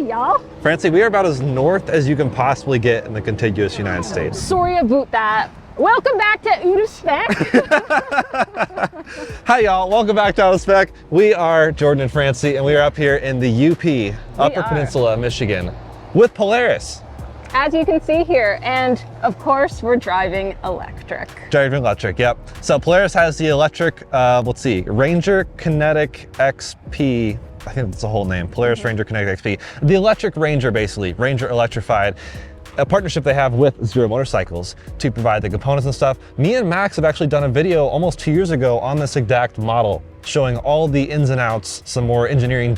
Howdy, y'all. Francie, we are about as north as you can possibly get in the contiguous United States. Sorry about that. Welcome back to Out of Spec. Hi, y'all. Welcome back to Out of Spec. We are Jordan and Francie, and we are up here in the UP, Upper Peninsula, Michigan, with Polaris. As you can see here, and of course, we're driving electric. Driving electric, yep. So Polaris has the electric, let's see, Ranger Kinetic XP. I think that's the whole name, Polaris Ranger Kinetic XP. The electric Ranger, basically, Ranger electrified. A partnership they have with Zero Motorcycles to provide the components and stuff. Me and Max have actually done a video almost 2 years ago on this exact model, showing all the ins and outs, some more engineering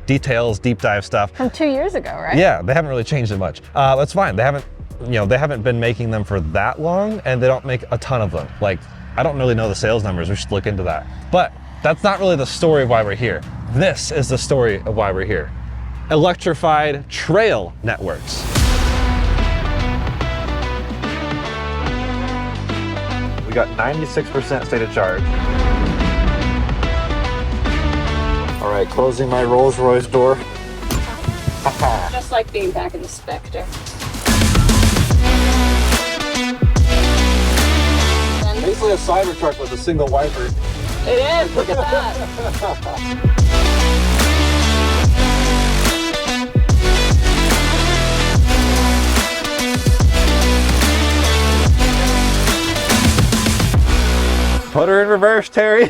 details, deep dive stuff. From 2 years ago, right? Yeah, they haven't really changed it much. That's fine. They haven't, they haven't been making them for that long, and they don't make a ton of them. Like, I don't really know the sales numbers. We should look into that. But that's not really the story of why we're here. This is the story of why we're here. Electrified trail networks. We got 96% state of charge. All right, closing my Rolls Royce door. Just like being back in the Spectre. Basically a Cybertruck with a single wiper. It is, look at that. Put her in reverse, Terry.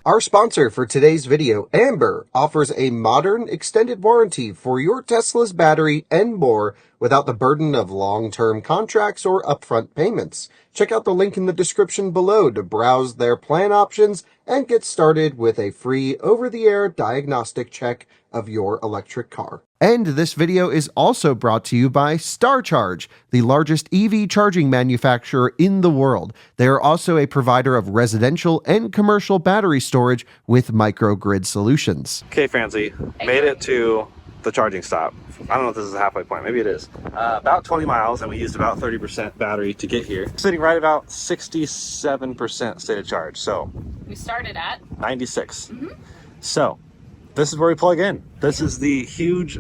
Our sponsor for today's video, Amber, offers a modern extended warranty for your Tesla's battery and more without the burden of long-term contracts or upfront payments. Check out the link in the description below to browse their plan options and get started with a free over-the-air diagnostic check of your electric car. And this video is also brought to you by StarCharge, the largest EV charging manufacturer in the world. They are also a provider of residential and commercial battery storage with microgrid solutions. Okay, Francie, made it to the charging stop. I don't know if this is a halfway point, maybe it is. About 20 miles, and we used about 30% battery to get here. Sitting right about 67% state of charge, so. We started at 96. So, this is where we plug in. This is the huge,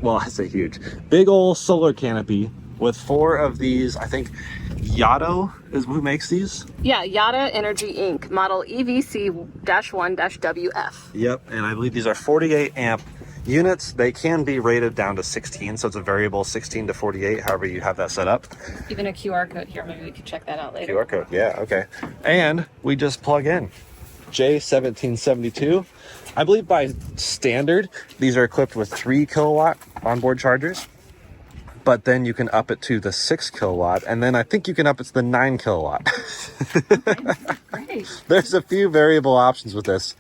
well, I say huge, big old solar canopy with 4 of these. I think Yotta is who makes these. Yeah, Yotta Energy Inc. Model EVC-1-WF. Yep, and I believe these are 48 amp units. They can be rated down to 16, so it's a variable 16 to 48, however you have that set up. Even a QR code here, maybe we can check that out later. QR code, yeah, okay. And we just plug in. J1772. I believe by standard, these are equipped with 3 kilowatt onboard chargers, but then you can up it to the 6 kilowatt, and then I think you can up it to the 9 kilowatt. Great. There's a few variable options with this,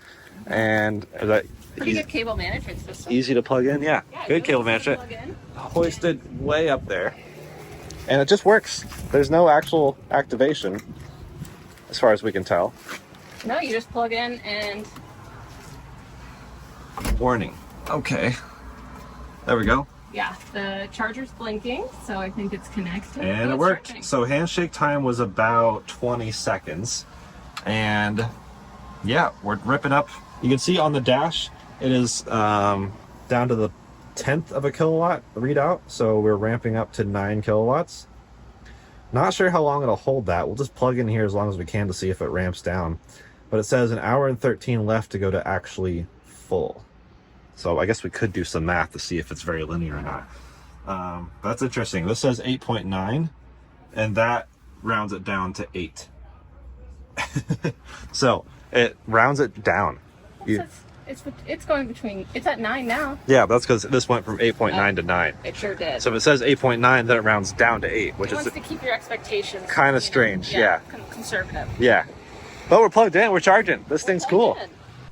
and is that Pretty good cable management system. easy to plug in? Yeah, good cable management. Hoisted way up there, and it just works. There's no actual activation, as far as we can tell. No, you just plug in and... Warning. Okay. There we go. Yeah, the charger's blinking, so I think it's connected. And it worked. Charging. So handshake time was about 20 seconds. And yeah, we're ripping up. You can see on the dash, it is down to the 10th of a kilowatt readout. So we're ramping up to 9 kilowatts. Not sure how long it'll hold that. We'll just plug in here as long as we can to see if it ramps down. But it says 1 hour and 13 left to go to actually full. So I guess we could do some math to see if it's very linear or not. That's interesting. This says 8.9, and that rounds it down to 8. So it rounds it down. It's going between, it's at 9 now. Yeah, that's because this went from 8.9 to 9. It sure did. So if it says 8.9, then it rounds down to 8, which it is wants to keep your expectations kind of strange. Yeah. Conservative. Yeah. But we're plugged in, we're charging. This thing's cool.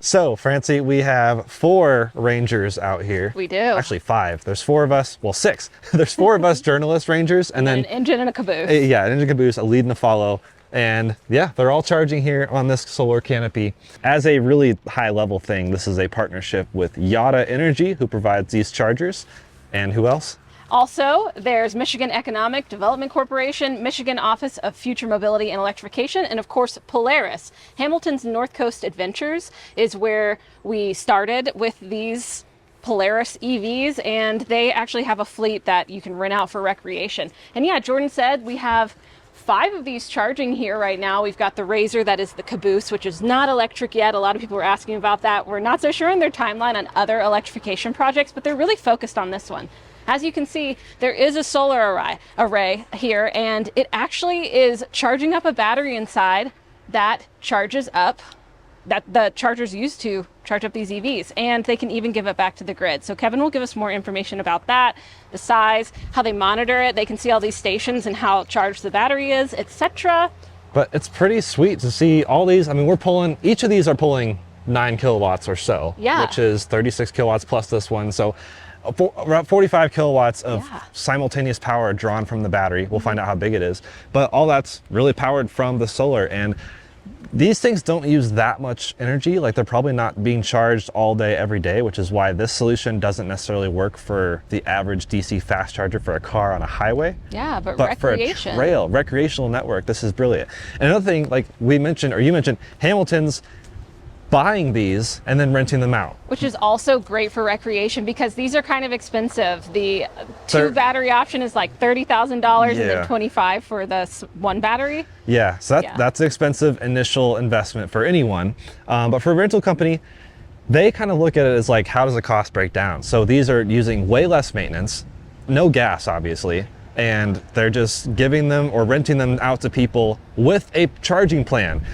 So, Francie, we have 4 Rangers out here. We do. Actually 5. There's 4 of us, well 6. There's 4 of us journalist Rangers, and then an engine and a caboose. Yeah, an engine caboose, a lead and a follow. And yeah, they're all charging here on this solar canopy. As a really high level thing, this is a partnership with Yotta Energy, who provides these chargers. And who else? Also, there's Michigan Economic Development Corporation, Michigan Office of Future Mobility and Electrification, and of course, Polaris. Hamilton's North Coast Adventures is where we started with these Polaris EVs, and they actually have a fleet that you can rent out for recreation. And yeah, Jordan said we have 5 of these charging here right now. We've got the Razor, that is the caboose, which is not electric yet. A lot of people were asking about that. We're not so sure in their timeline on other electrification projects, but they're really focused on this one. As you can see, there is a solar array here, and it actually is charging up a battery inside that charges up, that the chargers use to charge up these EVs, and they can even give it back to the grid. So Kevin will give us more information about that, the size, how they monitor it. They can see all these stations and how charged the battery is, etc. But it's pretty sweet to see all these. I mean, we're pulling, each of these are pulling 9 kilowatts or so, which is 36 kilowatts plus this one. So around 45 kilowatts of simultaneous power drawn from the battery. We'll find out how big it is, but all that's really powered from the solar. And these things don't use that much energy. Like, they're probably not being charged all day, every day, which is why this solution doesn't necessarily work for the average DC fast charger for a car on a highway. Yeah, but for recreation. a trail, recreational network, this is brilliant. And another thing, like we mentioned, or you mentioned, Hamilton's buying these and then renting them out, which is also great for recreation because these are kind of expensive. The 2 battery option is like $30,000 and then 25 for the 1 battery. Yeah, so that's an expensive initial investment for anyone. But for a rental company, they kind of look at it as like, how does the cost break down? So these are using way less maintenance, no gas, obviously, and they're just giving them or renting them out to people with a charging plan.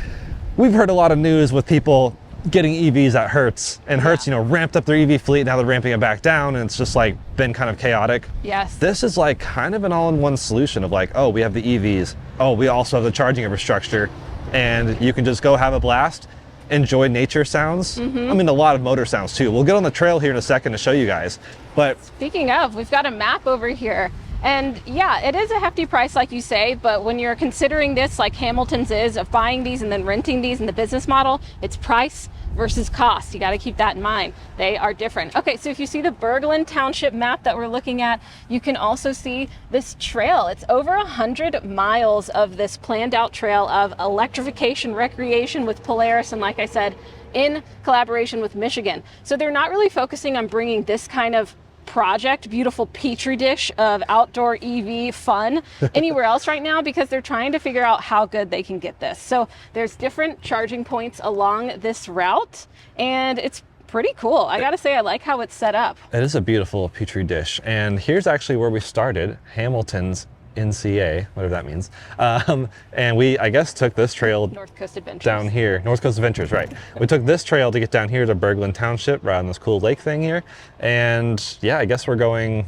We've heard a lot of news with people getting EVs at Hertz, and Hertz, you know, ramped up their EV fleet, now they're ramping it back down, and it's just like been kind of chaotic. Yes. This is like kind of an all-in-one solution of like, oh, we have the EVs, oh, we also have the charging infrastructure, and you can just go have a blast, enjoy nature sounds. I mean, a lot of motor sounds too. We'll get on the trail here in a second to show you guys. But speaking of, we've got a map over here. And yeah, it is a hefty price, like you say, but when you're considering this, like Hamilton's is, of buying these and then renting these in the business model, it's price versus cost. You got to keep that in mind. They are different. Okay, so if you see the Berglund Township map that we're looking at, you can also see this trail. It's over 100 miles of this planned out trail of electrification, recreation with Polaris, and like I said, in collaboration with Michigan. So they're not really focusing on bringing this kind of project, beautiful petri dish of outdoor EV fun anywhere else right now, because they're trying to figure out how good they can get this. So there's different charging points along this route, and it's pretty cool. I gotta say, I like how it's set up. It is a beautiful petri dish, and here's actually where we started, Hamilton's NCA, whatever that means. And we, I guess, took this trail North Coast Adventures down here. North Coast Adventures, right. We took this trail to get down here to Berglund Township, right on this cool lake thing here. And yeah, I guess we're going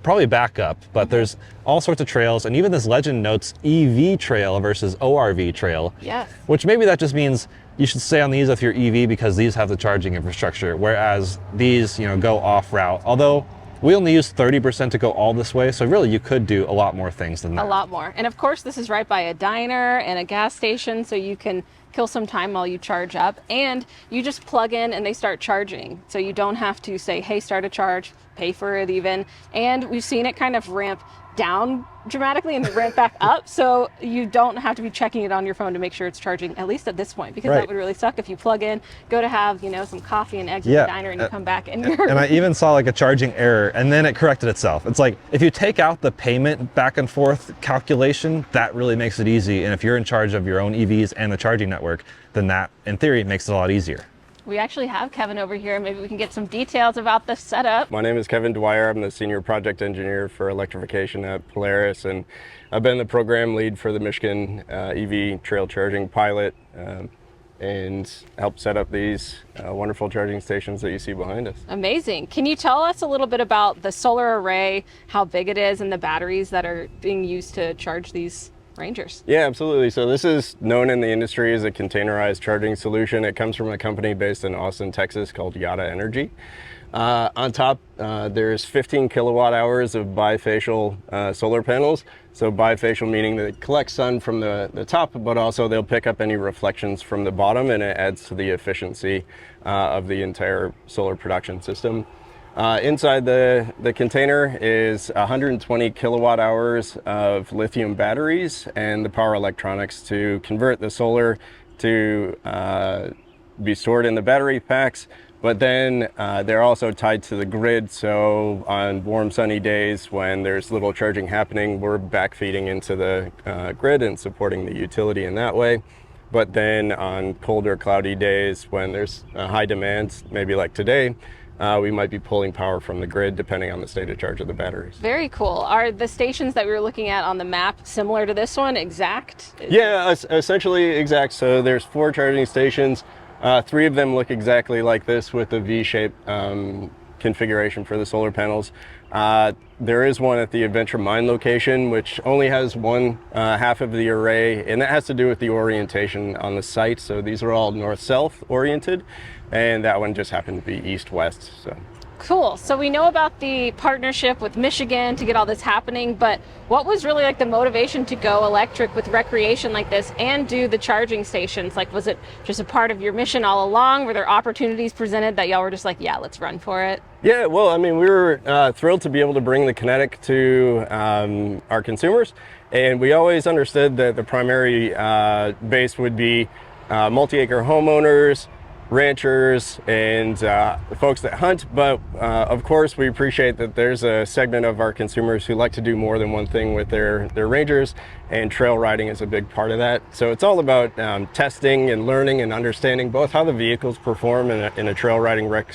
probably back up, but there's all sorts of trails, and even this legend notes EV trail versus ORV trail. Yes. Which maybe that just means you should stay on these if you're EV because these have the charging infrastructure, whereas these, you know, go off route. Although we only use 30% to go all this way, so really you could do a lot more things than that. A lot more. And of course, this is right by a diner and a gas station, so you can kill some time while you charge up, and you just plug in and they start charging. So you don't have to say, hey, start a charge, pay for it even. And we've seen it kind of ramp down dramatically and ramp back up, so you don't have to be checking it on your phone to make sure it's charging, at least at this point, because that would really suck if you plug in, go to have, you know, some coffee and eggs at the diner, and you come back and you're... And I even saw like a charging error, and then it corrected itself. It's like, if you take out the payment back and forth calculation, that really makes it easy. And if you're in charge of your own EVs and the charging network, then that, in theory, makes it a lot easier. We actually have Kevin over here. Maybe we can get some details about the setup. My name is Kevin Dwyer. I'm the Senior Project Engineer for Electrification at Polaris, and I've been the program lead for the Michigan EV Trail Charging Pilot and helped set up these wonderful charging stations that you see behind us. Amazing. Can you tell us a little bit about the solar array, how big it is, and the batteries that are being used to charge these Rangers? Yeah, absolutely. So this is known in the industry as a containerized charging solution. It comes from a company based in Austin, Texas called Yotta Energy. On top, there's 15 kilowatt hours of bifacial solar panels. So bifacial meaning that it collects sun from the top, but also they'll pick up any reflections from the bottom, and it adds to the efficiency of the entire solar production system. Inside the container is 120 kilowatt hours of lithium batteries and the power electronics to convert the solar to be stored in the battery packs, But then they're also tied to the grid. So on warm, sunny days when there's little charging happening, we're backfeeding into the grid and supporting the utility in that way. But then on colder, cloudy days when there's high demand, maybe like today, we might be pulling power from the grid depending on the state of charge of the batteries. Very cool. Are the stations that we were looking at on the map similar to this one, exact? Yeah, essentially exact. So there's 4 charging stations. 3 of them look exactly like this with the V-shaped configuration for the solar panels. There is one at the Adventure Mine location, which only has one half of the array, and that has to do with the orientation on the site. So these are all north-south oriented, and that one just happened to be east-west. So. Cool. So we know about the partnership with Michigan to get all this happening, but what was really like the motivation to go electric with recreation like this and do the charging stations? Like, was it just a part of your mission all along? Were there opportunities presented that y'all were just like, yeah, let's run for it? Yeah, well, I mean, we were thrilled to be able to bring the Kinetic to our consumers, and we always understood that the primary base would be multi-acre homeowners, ranchers, and folks that hunt. But of course, we appreciate that there's a segment of our consumers who like to do more than one thing with their rangers, and trail riding is a big part of that. So it's all about testing and learning and understanding both how the vehicles perform in a trail riding rec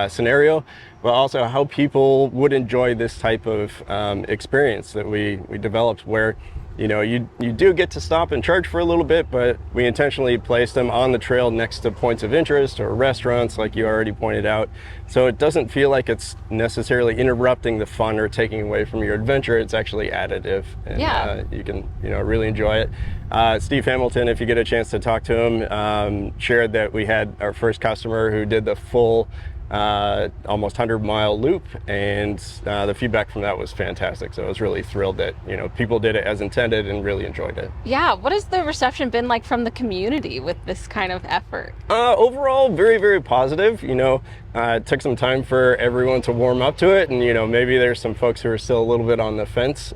scenario, but also how people would enjoy this type of experience that we developed, where you know, you do get to stop and charge for a little bit, but we intentionally placed them on the trail next to points of interest or restaurants, like you already pointed out. So it doesn't feel like it's necessarily interrupting the fun or taking away from your adventure. It's actually additive, and you can, you know, really enjoy it. Steve Hamilton, if you get a chance to talk to him, shared that we had our first customer who did the full almost 100-mile loop, and the feedback from that was fantastic. So I was really thrilled that, you know, people did it as intended and really enjoyed it. Yeah, what has the reception been like from the community with this kind of effort? Overall, very, very positive. You know, it took some time for everyone to warm up to it, and you know, maybe there's some folks who are still a little bit on the fence,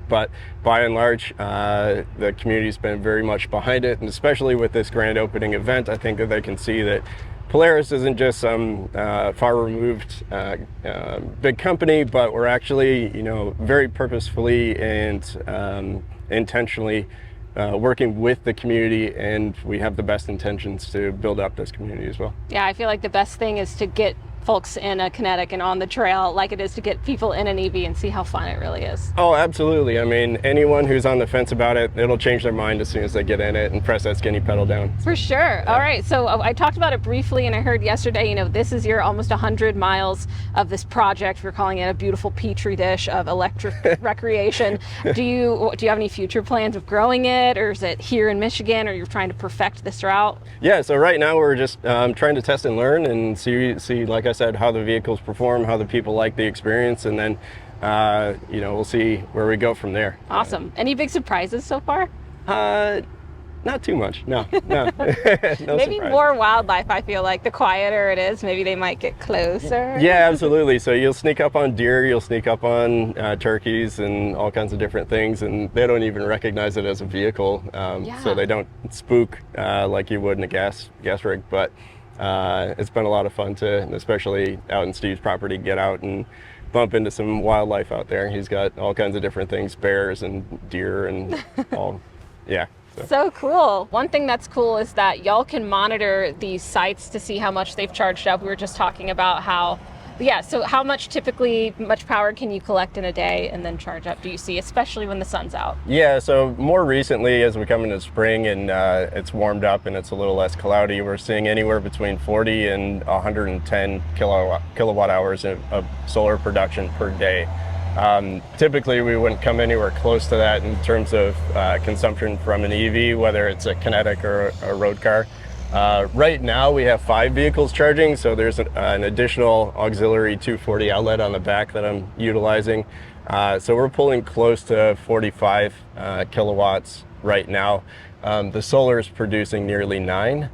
but by and large, the community's been very much behind it, and especially with this grand opening event, I think that they can see that Polaris isn't just some far removed big company, but we're actually, you know, very purposefully and intentionally working with the community, and we have the best intentions to build up this community as well. Yeah, I feel like the best thing is to get folks in a Kinetic and on the trail, like it is to get people in an EV and see how fun it really is. Oh, absolutely. I mean, anyone who's on the fence about it, it'll change their mind as soon as they get in it and press that skinny pedal down. For sure. Yeah. All right. So I talked about it briefly, and I heard yesterday, you know, this is your almost 100 miles of this project. We're calling it a beautiful petri dish of electric recreation. Do you have any future plans of growing it, or is it here in Michigan, or you're trying to perfect this route? Yeah. So right now we're just trying to test and learn and see, like I said, how the vehicles perform, how the people like the experience, and then you know, we'll see where we go from there. Awesome. Any big surprises so far? Not too much. No. No Maybe surprise. More wildlife. I feel like the quieter it is, maybe they might get closer. Yeah, absolutely. So you'll sneak up on deer, you'll sneak up on turkeys and all kinds of different things, and they don't even recognize it as a vehicle. So they don't spook like you would in a gas rig. But it's been a lot of fun to, especially out in Steve's property, get out and bump into some wildlife out there. He's got all kinds of different things, bears and deer and all. Yeah. So cool. One thing that's cool is that y'all can monitor these sites to see how much they've charged up. We were just talking about how, so how much power can you collect in a day and then charge up, do you see, especially when the sun's out? Yeah, so more recently, as we come into spring and it's warmed up and it's a little less cloudy, we're seeing anywhere between 40 and 110 kilowatt hours of solar production per day. Typically, we wouldn't come anywhere close to that in terms of consumption from an EV, whether it's a Kinetic or a road car. Right now, we have 5 vehicles charging, so there's an additional auxiliary 240 outlet on the back that I'm utilizing. So we're pulling close to 45 kilowatts right now. The solar is producing nearly 9,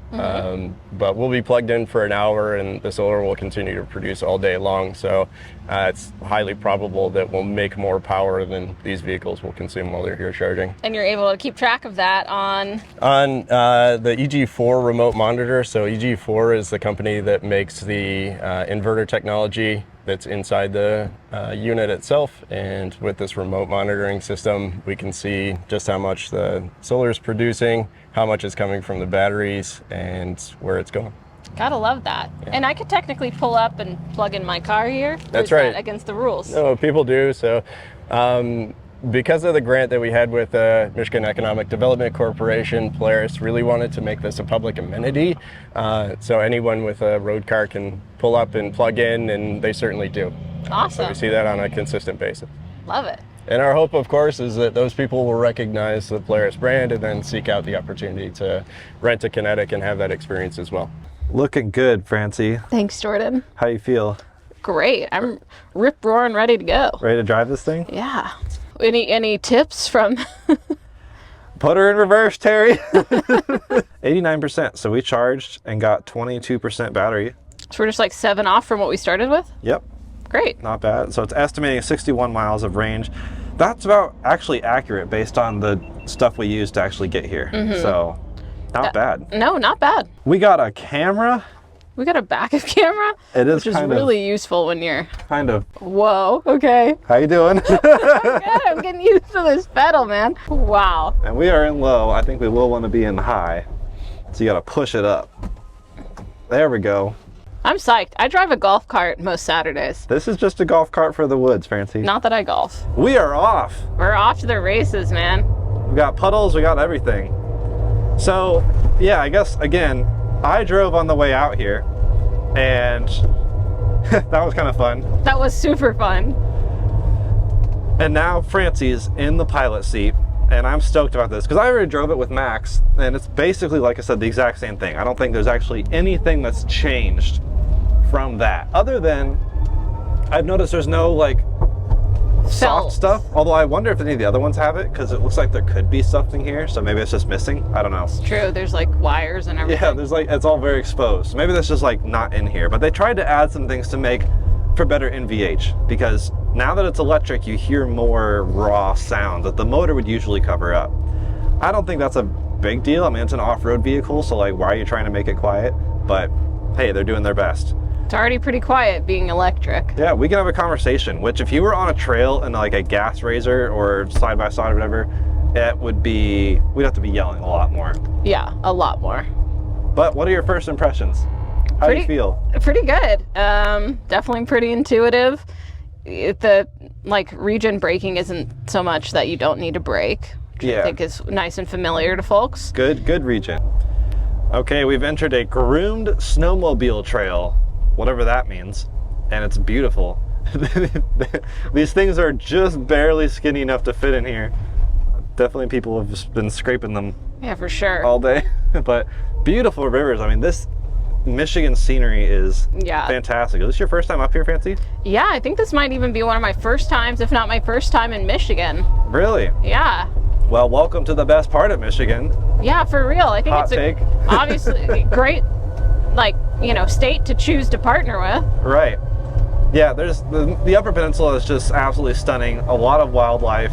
but we'll be plugged in for an hour and the solar will continue to produce all day long. So it's highly probable that we'll make more power than these vehicles will consume while they're here charging. And you're able to keep track of that on the EG4 remote monitor. So EG4 is the company that makes the inverter technology that's inside the unit itself, and with this remote monitoring system we can see just how much the solar is producing, how much is coming from the batteries, and where it's going. Gotta love that. Yeah. And I could technically pull up and plug in my car here. That's right. That against the rules? No, people do. So because of the grant that we had with the Michigan Economic Development Corporation, Polaris really wanted to make this a public amenity. So anyone with a road car can pull up and plug in, and they certainly do. Awesome. So we see that on a consistent basis. Love it. And our hope, of course, is that those people will recognize the Polaris brand and then seek out the opportunity to rent a Kinetic and have that experience as well. Looking good, Francie. Thanks, Jordan. How you feel? Great. I'm rip-roaring ready to go. Ready to drive this thing? Yeah. Any tips from... Put her in reverse, Terry. 89%. So we charged and got 22% battery. So we're just like 7 off from what we started with? Yep. Great. Not bad. So it's estimating 61 miles of range. That's about actually accurate based on the stuff we used to actually get here. So not bad. No, not bad. We got a camera. We got a backup camera. It is, which is really useful when you're kind of. Whoa. Okay. How you doing? Good. I'm getting used to this pedal, man. Wow. And we are in low. I think we will want to be in high. So you got to push it up. There we go. I'm psyched. I drive a golf cart most Saturdays. This is just a golf cart for the woods, Francie. Not that I golf. We are off. We're off to the races, man. We got puddles. We got everything. So yeah, I guess again, I drove on the way out here, and that was kind of fun. That was super fun. And now Francie's in the pilot seat, and I'm stoked about this because I already drove it with Max, and it's basically, like I said, the exact same thing. I don't think there's actually anything that's changed from that, other than I've noticed there's no like soft stuff, although I wonder if any of the other ones have it, because it looks like there could be something here, so maybe it's just missing. I don't know. It's true. There's like wires and everything. Yeah, there's like, it's all very exposed, so maybe that's just like not in here, but they tried to add some things to make for better NVH, because now that it's electric you hear more raw sound that the motor would usually cover up. I don't think that's a big deal. I mean, it's an off-road vehicle, so like, why are you trying to make it quiet? But hey, they're doing their best. It's already pretty quiet being electric. Yeah, we can have a conversation, which if you were on a trail in like a gas razor or side-by-side or whatever, it would be, we'd have to be yelling a lot more. Yeah, a lot more. But what are your first impressions? How do you feel? Pretty good. Definitely pretty intuitive. The like regen braking isn't so much that you don't need to brake, which I think is nice and familiar to folks. Good regen. Okay, we've entered a groomed snowmobile trail, whatever that means, and it's beautiful. These things are just barely skinny enough to fit in here. Definitely people have just been scraping them. Yeah, for sure. All day. But beautiful rivers. I mean, this Michigan scenery is fantastic. Is this your first time up here, Francie? Yeah, I think this might even be one of my first times, if not my first time in Michigan. Really? Yeah. Well, welcome to the best part of Michigan. Yeah, for real. I think it's obviously great, like, you know, state to choose to partner with. Right. Yeah, there's the Upper Peninsula is just absolutely stunning. A lot of wildlife,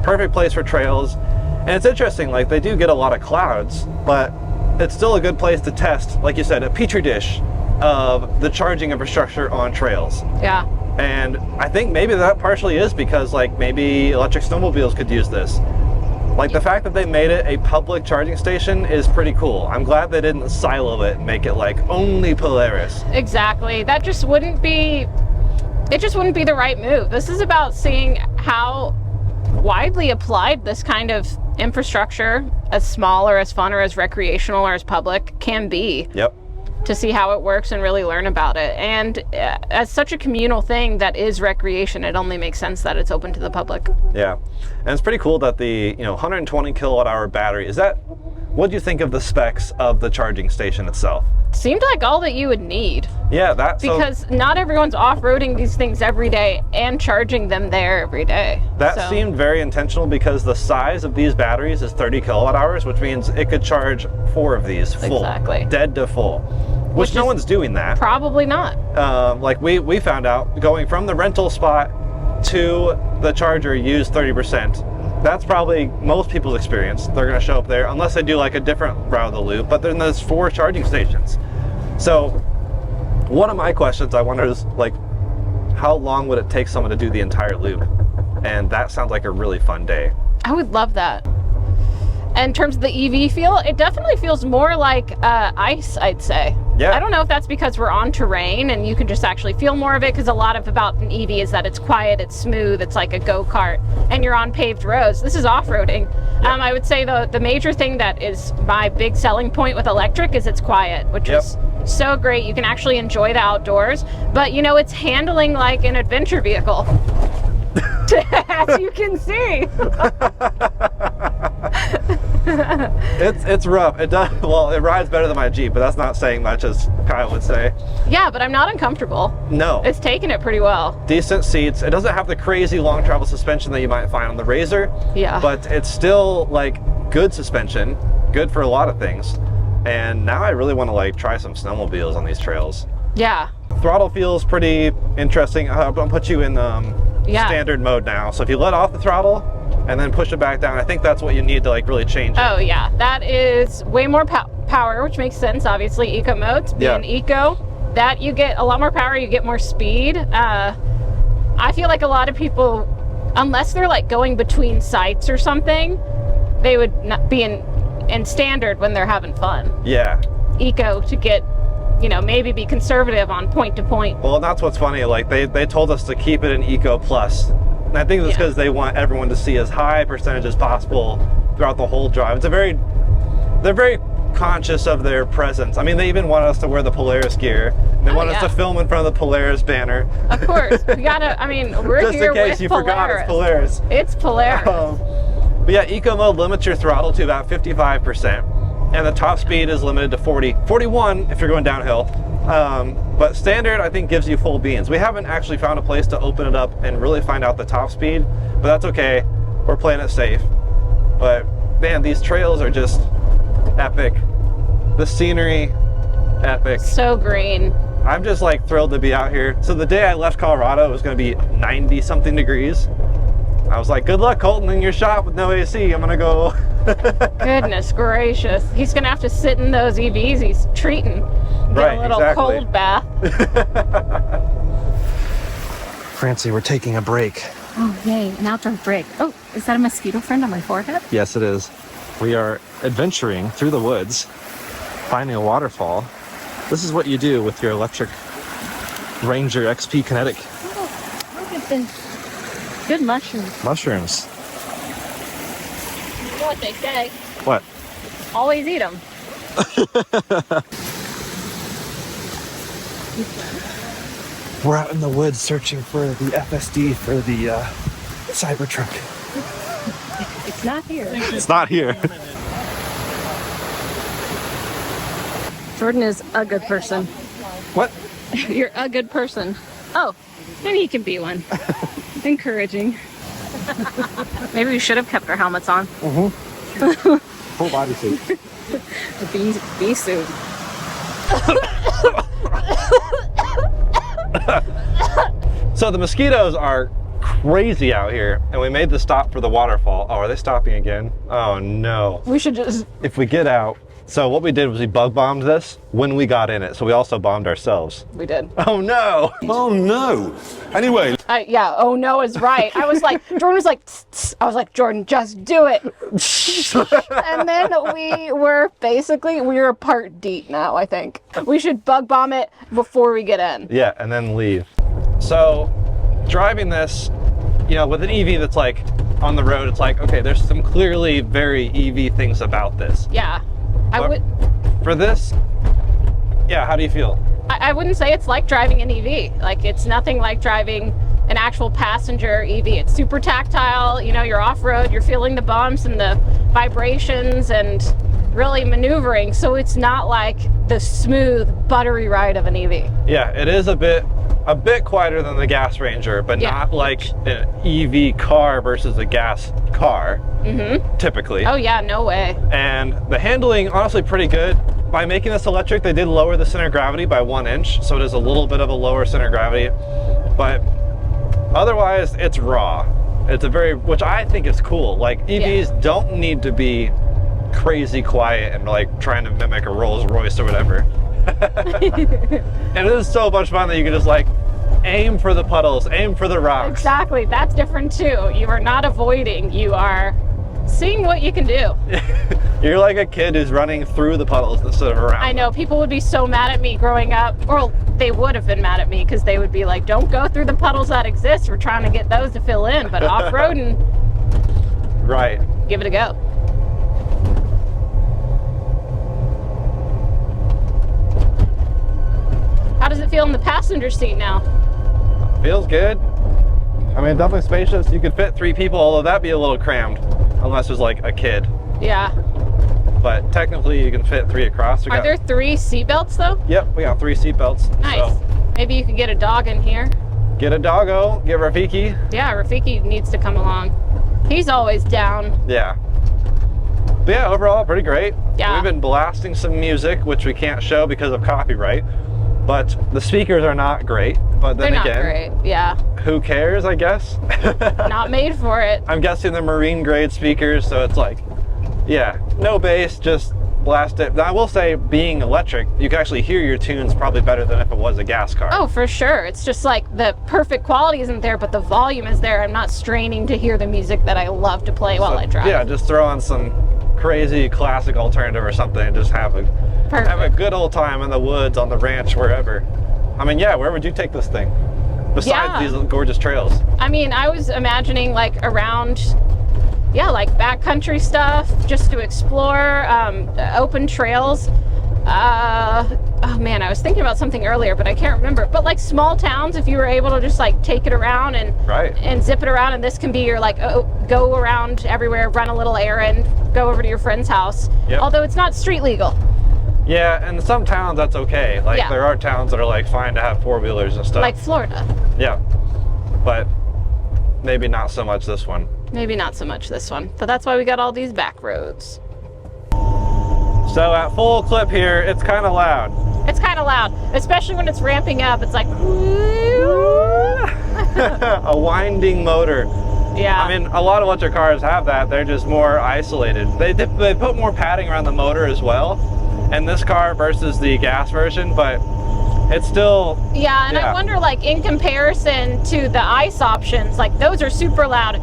perfect place for trails. And it's interesting, like they do get a lot of clouds, but it's still a good place to test, like you said, a petri dish of the charging infrastructure on trails. Yeah. And I think maybe that partially is because like maybe electric snowmobiles could use this. Like the fact that they made it a public charging station is pretty cool. I'm glad they didn't silo it and make it like only Polaris. Exactly. That just wouldn't be, it just wouldn't be the right move. This is about seeing how widely applied this kind of infrastructure, as small or as fun or as recreational or as public, can be. Yep. To see how it works and really learn about it. And as such a communal thing that is recreation, it only makes sense that it's open to the public. Yeah, and it's pretty cool that the 120 kilowatt hour battery, is that, what do you think of the specs of the charging station itself? seemed like all that you would need. Yeah, that's because not everyone's off-roading these things every day and charging them there every day. That seemed very intentional because the size of these batteries is 30 kilowatt hours, which means it could charge 4 of these full, exactly, dead to full, which no one's doing that. Probably not. Like we found out, going from the rental spot to the charger used 30%. That's probably most people's experience. They're going to show up there unless they do like a different route of the loop, but then there's 4 charging stations. So one of my questions I wonder is, like, how long would it take someone to do the entire loop? And that sounds like a really fun day. I would love that. In terms of the EV feel, it definitely feels more like ice, I'd say. Yeah. I don't know if that's because we're on terrain and you can just actually feel more of it, because a lot of about an EV is that it's quiet, it's smooth, it's like a go-kart, and you're on paved roads. This is off-roading. Yeah. I would say the major thing that is my big selling point with electric is it's quiet, which is so great. You can actually enjoy the outdoors, but you know, it's handling like an adventure vehicle. As you can see. It's rough. It does, well, it rides better than my Jeep, but that's not saying much, as Kyle would say. Yeah, but I'm not uncomfortable. No. It's taking it pretty well. Decent seats. It doesn't have the crazy long travel suspension that you might find on the Razor. Yeah. But it's still like good suspension, good for a lot of things. And now I really want to like try some snowmobiles on these trails. Yeah. Throttle feels pretty interesting. I'm gonna put you in standard mode now. So if you let off the throttle and then push it back down, I think that's what you need to like really change it. Oh yeah, that is way more power, which makes sense. Obviously, eco modes being eco, that you get a lot more power, you get more speed. I feel like a lot of people, unless they're like going between sites or something, they would not be in standard when they're having fun. Yeah. Eco to get, you know, maybe be conservative on point to point. Well, that's what's funny. Like they told us to keep it in Eco Plus. And I think it's because they want everyone to see as high percentage as possible throughout the whole drive. They're very conscious of their presence. I mean, they even want us to wear the Polaris gear. They want us to film in front of the Polaris banner. Of course, we gotta. I mean, we're just here in case with you Polaris. forgot, it's Polaris. It's Polaris. But yeah, Eco mode limits your throttle to about 55%, and the top speed is limited to 41 if you're going downhill. But standard, I think, gives you full beans. We haven't actually found a place to open it up and really find out the top speed, but that's okay. We're playing it safe. But man, these trails are just epic. The scenery, epic. So green. I'm just like thrilled to be out here. So the day I left Colorado, it was going to be 90 something degrees. I was like, good luck, Colton, in your shop with no AC. I'm gonna go. Goodness gracious. He's gonna have to sit in those EVs he's treating. Get a little cold bath. Francie, we're taking a break. Oh, yay, an outdoor break. Oh, is that a mosquito friend on my forehead? Yes, it is. We are adventuring through the woods, finding a waterfall. This is what you do with your electric Ranger XP Kinetic. Oh, look at this. Good mushrooms. Mushrooms. You know what they say? What? Always eat them. We're out in the woods searching for the FSD for the Cybertruck. It's not here. It's not here. Jordan is a good person. What? You're a good person. Oh, maybe he can be one. Encouraging. Maybe we should have kept our helmets on. Mm-hmm. Full body suit. The bee suit. So the mosquitoes are crazy out here, and we made the stop for the waterfall. Oh, are they stopping again? Oh no. We should just... If we get out... So what we did was we bug bombed this when we got in it, so we also bombed ourselves. We did. Oh no! Oh no! Anyway. Yeah, oh no is right. I was like, Jordan was like, tss, tss. I was like, Jordan, just do it. And then we were part deep now, I think. We should bug bomb it before we get in. Yeah, and then leave. So driving this, you know, with an EV that's like on the road, it's like, okay, there's some clearly very EV things about this. Yeah. For this, yeah, how do you feel? I wouldn't say it's like driving an EV. Like, it's nothing like driving an actual passenger EV. It's super tactile, you know, you're off-road, you're feeling the bumps and the vibrations, and really maneuvering, so it's not like the smooth, buttery ride of an EV. Yeah, it is a bit quieter than the gas Ranger, but not like an EV car versus a gas car, typically. Oh yeah, no way. And the handling, honestly, pretty good. By making this electric, they did lower the center of gravity by 1 inch, so it is a little bit of a lower center of gravity, but otherwise it's raw. It's which I think is cool. Like, EVs don't need to be crazy quiet and like trying to mimic a Rolls Royce or whatever. And it is so much fun that you can just like aim for the puddles, aim for the rocks. Exactly, that's different too. You are not avoiding, you are seeing what you can do. You're like a kid who's running through the puddles instead of around. I know, people would be so mad at me growing up, or they would have been mad at me because they would be like, don't go through the puddles that exist, we're trying to get those to fill in, but off-roading, right, give it a go. How does it feel in the passenger seat now? Feels good. I mean, definitely spacious. You could fit 3 people, although that'd be a little crammed, unless there's like a kid. Yeah. But technically you can fit 3 across. Are there 3 seat belts though? Yep, we got 3 seat belts. Nice. So. Maybe you could get a dog in here. Get a doggo, get Rafiki. Yeah, Rafiki needs to come along. He's always down. Yeah. But yeah, overall, pretty great. Yeah. We've been blasting some music, which we can't show because of copyright. But the speakers are not great. But then They're again, not great. Yeah. Who cares, I guess? Not made for it. I'm guessing they're marine grade speakers, so it's like, yeah, no bass, just blast it. I will say, being electric, you can actually hear your tunes probably better than if it was a gas car. Oh, for sure. It's just like the perfect quality isn't there, but the volume is there. I'm not straining to hear the music that I love to play while I drive. Yeah, just throw on some crazy classic alternative or something and just have a good old time in the woods, on the ranch, wherever. I mean, yeah, where would you take this thing? Besides these gorgeous trails. I mean, I was imagining like around, like backcountry stuff, just to explore, open trails. Oh man, I was thinking about something earlier, but I can't remember. But like small towns, if you were able to just like take it around and zip it around, and this can be your like, go around everywhere, run a little errand, go over to your friend's house. Yep. Although it's not street legal. Yeah, and some towns that's okay. Like there are towns that are like fine to have 4-wheelers and stuff. Like Florida. Yeah, but maybe not so much this one. Maybe not so much this one. But that's why we got all these back roads. So at full clip here, it's kind of loud. It's kind of loud, especially when it's ramping up. It's like a winding motor. Yeah. I mean, a lot of electric cars have that. They're just more isolated. They put more padding around the motor as well in this car versus the gas version, but it's still... Yeah, and I wonder, like, in comparison to the ICE options, like, those are super loud.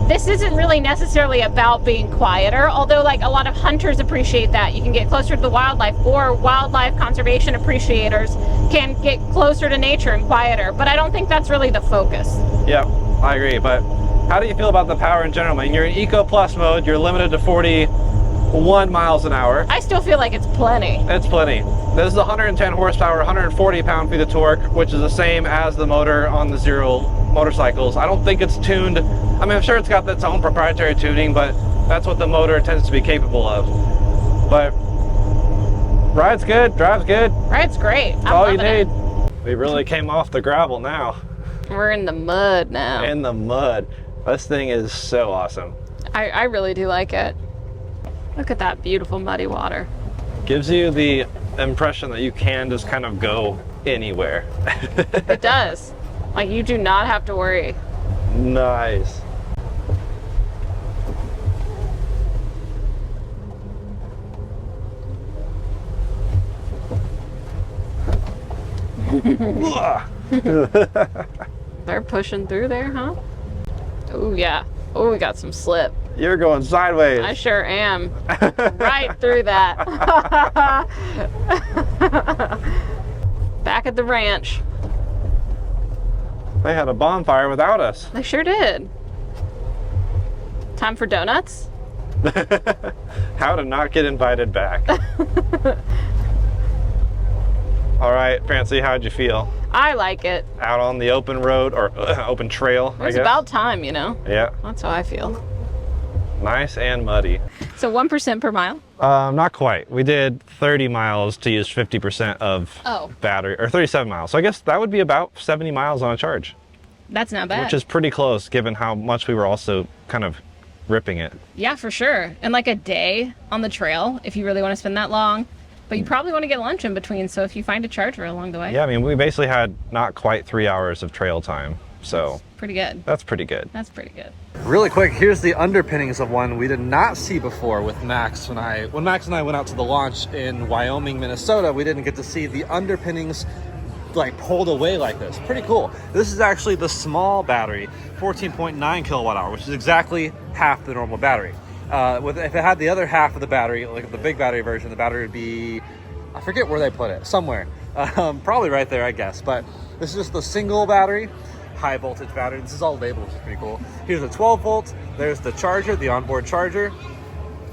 This isn't really necessarily about being quieter, although, like, a lot of hunters appreciate that. You can get closer to the wildlife, or wildlife conservation appreciators can get closer to nature and quieter, but I don't think that's really the focus. Yeah, I agree, but how do you feel about the power in general? I mean, you're in Eco Plus mode, you're limited to 41 miles an hour. I still feel like it's plenty. It's plenty. This is 110 horsepower, 140 pound-feet of torque, which is the same as the motor on the Zero motorcycles. I don't think it's tuned. I mean, I'm sure it's got its own proprietary tuning, but that's what the motor tends to be capable of. But ride's good, drive's good. Ride's great. That's all you need. We really came off the gravel now. We're in the mud now. In the mud. This thing is so awesome. I really do like it. Look at that beautiful muddy water. Gives you the impression that you can just kind of go anywhere. It does. Like, you do not have to worry. Nice. They're pushing through there, huh? Oh yeah. Oh, we got some slip. You're going sideways. I sure am. Right through that. Back at the ranch. They had a bonfire without us. They sure did. Time for donuts? How to not get invited back. All right, Francie, how'd you feel? I like it. Out on the open road, or open trail, I guess. It's about time, you know? Yeah. That's how I feel. Nice and muddy. So 1% per mile? Not quite. We did 30 miles to use 50% of battery, or 37 miles. So I guess that would be about 70 miles on a charge. That's not bad. Which is pretty close given how much we were also kind of ripping it. Yeah, for sure. And like a day on the trail, if you really want to spend that long. But you probably want to get lunch in between, so if you find a charger along the way. Yeah, I mean, we basically had not quite 3 hours of trail time, so. That's pretty good. That's pretty good. That's pretty good. Really quick, here's the underpinnings of one we did not see before with Max. When Max and I went out to the launch in Wyoming, Minnesota, we didn't get to see the underpinnings like pulled away like this. Pretty cool. This is actually the small battery, 14.9 kilowatt hour, which is exactly half the normal battery. If it had the other half of the battery, like the big battery version, the battery would be, I forget where they put it, somewhere. Probably right there, I guess. But this is just the single battery, high voltage battery. This is all labeled, which is pretty cool. Here's a 12 volt. There's the charger, the onboard charger.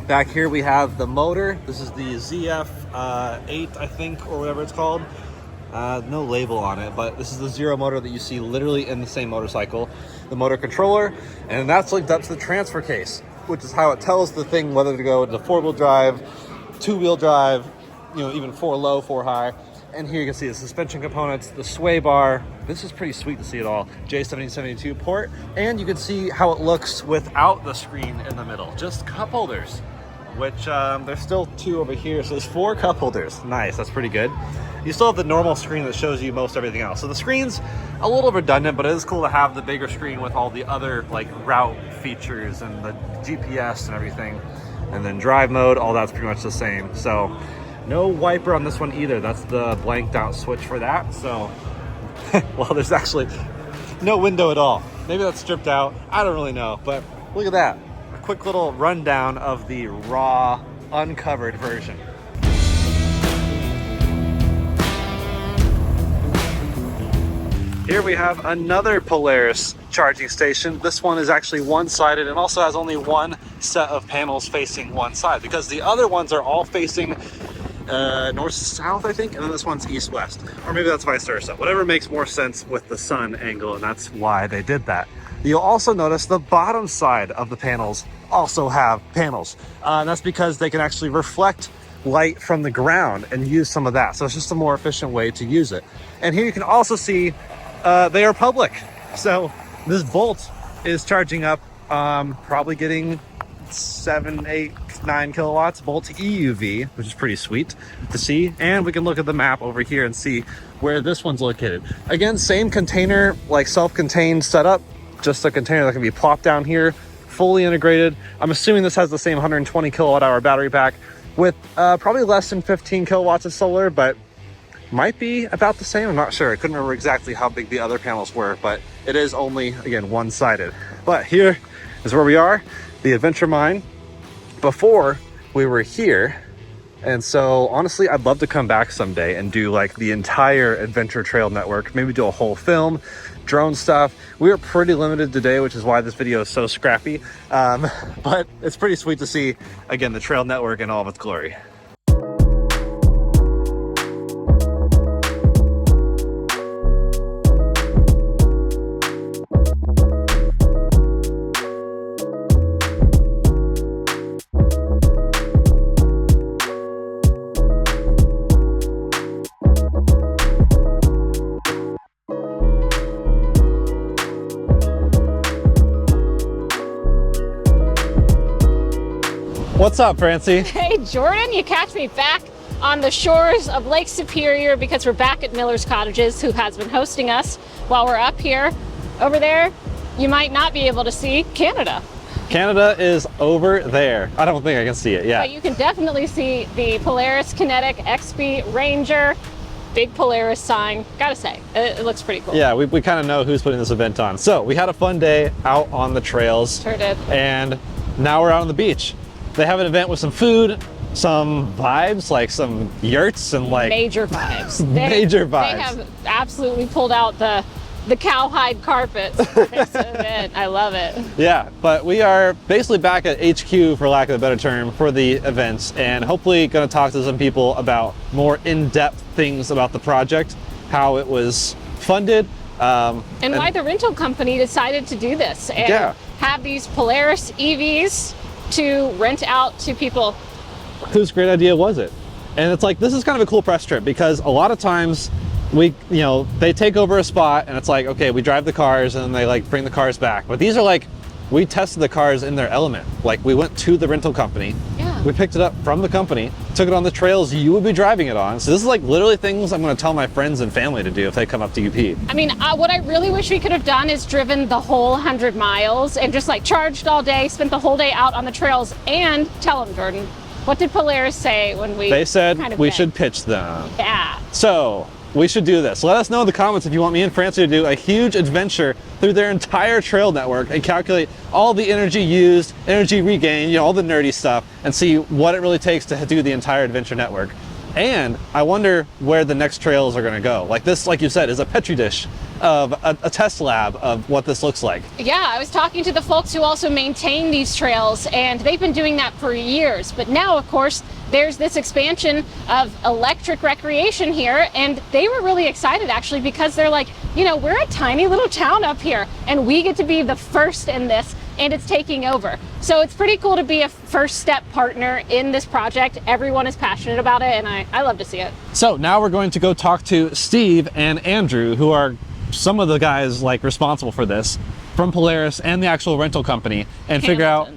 Back here we have the motor. This is the ZF8, I think, or whatever it's called. No label on it, but this is the Zero motor that you see literally in the same motorcycle. The motor controller, and that's linked up to the transfer case, which is how it tells the thing whether to go into 4-wheel drive, 2-wheel drive, you know, even 4 low, 4 high. And here you can see the suspension components, the sway bar. This is pretty sweet to see it all. J7072 port, and you can see how it looks without the screen in the middle. Just cup holders, which there's still 2 over here, so there's 4 cup holders. Nice, that's pretty good. You still have the normal screen that shows you most everything else. So the screen's a little redundant, but it is cool to have the bigger screen with all the other like route features and the GPS and everything. And then drive mode, all that's pretty much the same. So no wiper on this one either. That's the blanked out switch for that. So, well, there's actually no window at all. Maybe that's stripped out. I don't really know, but look at that. A quick little rundown of the raw, uncovered version. Here we have another Polaris charging station. This one is actually one-sided and also has only one set of panels facing one side, because the other ones are all facing north-south, I think, and then this one's east-west. Or maybe that's vice versa. Whatever makes more sense with the sun angle, and that's why they did that. You'll also notice the bottom side of the panels also have panels. And that's because they can actually reflect light from the ground and use some of that. So it's just a more efficient way to use it. And here you can also see they are public. So this Bolt is charging up, probably getting 7, 8, 9 kilowatts, Bolt EUV, which is pretty sweet to see. And we can look at the map over here and see where this one's located. Again, same container, like self-contained setup, just a container that can be plopped down here, fully integrated. I'm assuming this has the same 120 kilowatt hour battery pack with probably less than 15 kilowatts of solar, but might be about the same. I'm not sure. I couldn't remember exactly how big the other panels were, but it is only, again, one-sided. But here is where we are, the Adventure Mine. Before we were here, and so honestly, I'd love to come back someday and do like the entire Adventure Trail network, maybe do a whole film, drone stuff. We are pretty limited today, which is why this video is so scrappy. But it's pretty sweet to see, again, the trail network in all of its glory. What's up, Francie? Hey, Jordan, you catch me back on the shores of Lake Superior because we're back at Miller's Cottages, who has been hosting us while we're up here. Over there, you might not be able to see Canada. Canada is over there. I don't think I can see it, yeah. But you can definitely see the Polaris Kinetic XP Ranger, big Polaris sign. Gotta say, it looks pretty cool. Yeah, we kind of know who's putting this event on. So we had a fun day out on the trails. Sure did. And now we're out on the beach. They have an event with some food, some vibes, like some yurts and like... Major vibes. Major vibes. They have absolutely pulled out the cowhide carpets for this event. I love it. Yeah, but we are basically back at HQ, for lack of a better term, for the events, and hopefully going to talk to some people about more in-depth things about the project, how it was funded. And why the rental company decided to do this and have these Polaris EVs to rent out to people. Whose great idea was it? And it's like, this is kind of a cool press trip, because a lot of times they take over a spot and it's like, okay, we drive the cars and then they like bring the cars back. But these are like, we tested the cars in their element. Like, we went to the rental company, we picked it up from the company, took it on the trails you would be driving it on. So this is like literally things I'm going to tell my friends and family to do if they come up to UP. I mean, what I really wish we could have done is driven the whole 100 miles and just like charged all day, spent the whole day out on the trails. And tell them, Jordan, what did Polaris say when we... They said we should pitch them. Yeah. So we should do this. Let us know in the comments if you want me and Francie to do a huge adventure through their entire trail network and calculate all the energy used, energy regained, all the nerdy stuff, and see what it really takes to do the entire adventure network. And I wonder where the next trails are going to go. Like this, like you said, is a petri dish of a test lab of what this looks like. Yeah, I was talking to the folks who also maintain these trails, and they've been doing that for years. But now, of course, there's this expansion of electric recreation here, and they were really excited actually, because they're like, we're a tiny little town up here and we get to be the first in this, and it's taking over. So it's pretty cool to be a first step partner in this project. Everyone is passionate about it, and I love to see it. So now we're going to go talk to Steve and Andrew, who are some of the guys like responsible for this from Polaris and the actual rental company, and figure out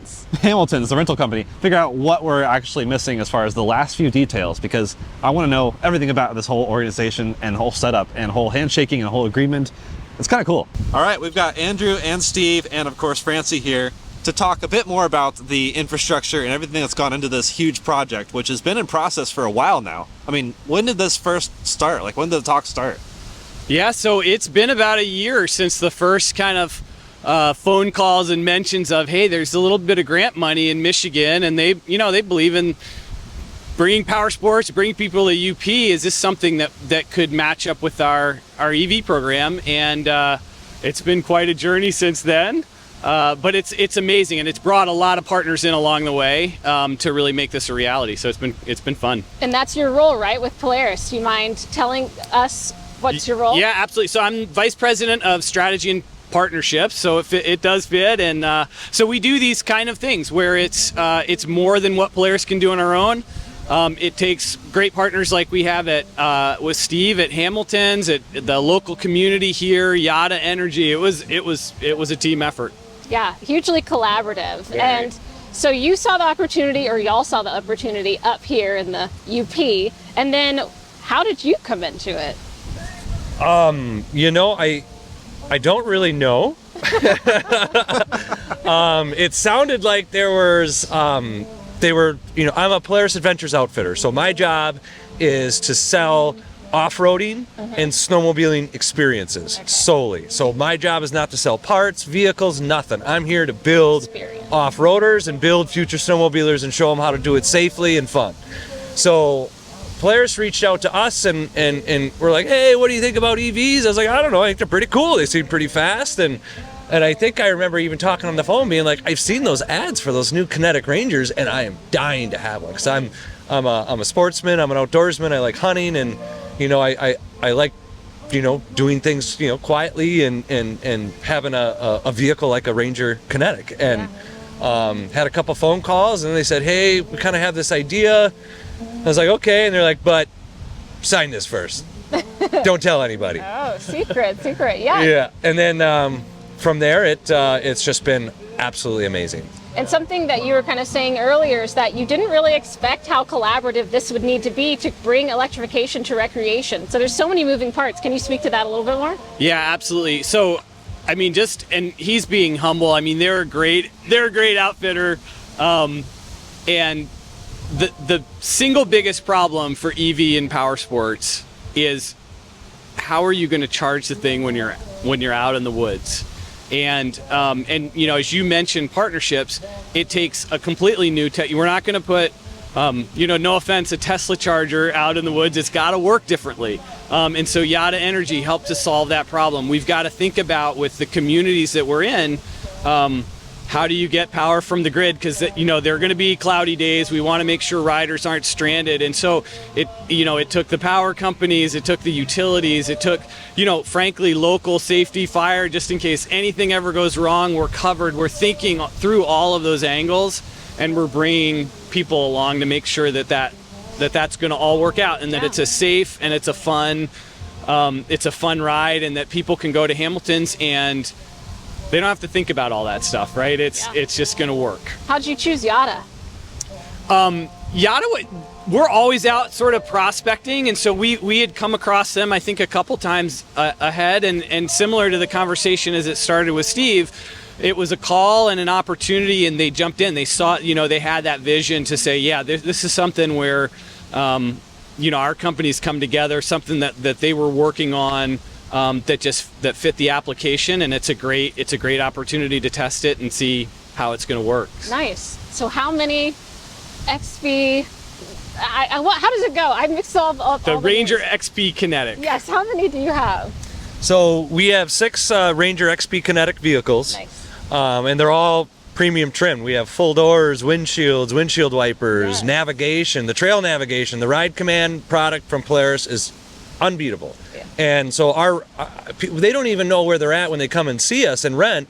Hamilton's, the rental company, figure out what we're actually missing as far as the last few details, because I want to know everything about this whole organization and whole setup and whole handshaking and whole agreement. It's kind of cool. All right, we've got Andrew and Steve and of course Francie here to talk a bit more about the infrastructure and everything that's gone into this huge project, which has been in process for a while now. I mean, when did this first start? Like, when did the talk start? Yeah, so it's been about a year since the first kind of phone calls and mentions of, hey, there's a little bit of grant money in Michigan, and they believe in bringing power sports, bringing people to UP. Is this something that could match up with our EV program? And it's been quite a journey since then, but it's amazing, and it's brought a lot of partners in along the way to really make this a reality. So it's been fun. And that's your role, right, with Polaris? Do you mind telling us what's your role? Yeah, absolutely. So I'm Vice President of Strategy and Partnerships, so it does fit, and so we do these kind of things where it's more than what Polaris can do on our own. It takes great partners like we have with Steve at Hamilton's, at the local community here, Yotta Energy. It was a team effort. Yeah, hugely collaborative. Right. And so you saw the opportunity, or y'all saw the opportunity up here in the UP, and then how did you come into it? I don't really know. It sounded like there was, I'm a Polaris Adventures outfitter, so my job is to sell off-roading and snowmobiling experiences solely. So my job is not to sell parts, vehicles, nothing. I'm here to build off-roaders and build future snowmobilers and show them how to do it safely and fun. So Polaris reached out to us and we're like, hey, what do you think about EVs? I was like, I don't know, I think they're pretty cool. They seem pretty fast. And I think I remember even talking on the phone being like, I've seen those ads for those new Kinetic Rangers and I am dying to have one. Because I'm a sportsman, I'm an outdoorsman, I like hunting, and I like doing things quietly and having a vehicle like a Ranger Kinetic. And had a couple phone calls and they said, hey, we kind of have this idea. I was like, okay, and they're like, but sign this first. Don't tell anybody. Oh, secret, yeah. Yeah, and then from there, it's just been absolutely amazing. And something that you were kind of saying earlier is that you didn't really expect how collaborative this would need to be to bring electrification to recreation. So there's so many moving parts. Can you speak to that a little bit more? Yeah, absolutely. So, I mean, and he's being humble. I mean, they're a great outfitter, and the single biggest problem for EV and power sports is how are you going to charge the thing when you're out in the woods? And as you mentioned, partnerships, it takes a completely new we're not going to put no offense, a Tesla charger out in the woods. It's got to work differently. And so Yotta Energy helped to solve that problem. We've got to think about, with the communities that we're in, how do you get power from the grid? Because there are going to be cloudy days. We want to make sure riders aren't stranded. And so it took the power companies, it took the utilities, it took frankly local safety, fire, just in case anything ever goes wrong. We're covered. We're thinking through all of those angles. and we're bringing people along to make sure that's going to all work out, and that it's a safe and it's a fun ride, and that people can go to Hamilton's and they don't have to think about all that stuff, right? It's just going to work. How'd you choose Yotta? Yotta, we're always out sort of prospecting, and so we had come across them, I think, a couple times ahead, and similar to the conversation as it started with Steve, it was a call and an opportunity, and they jumped in. They saw, they had that vision to say, yeah, this is something where, our companies come together, something that they were working on, that fit the application, and it's a great opportunity to test it and see how it's going to work. Nice. So how many XP? How does it go? I mixed all the Ranger XP Kinetic. Yes. How many do you have? So we have 6 Ranger XP Kinetic vehicles. Nice. And they're all premium trim. We have full doors, windshields, windshield wipers, navigation, the trail navigation. The Ride Command product from Polaris is unbeatable. Yeah. And so they don't even know where they're at when they come and see us and rent.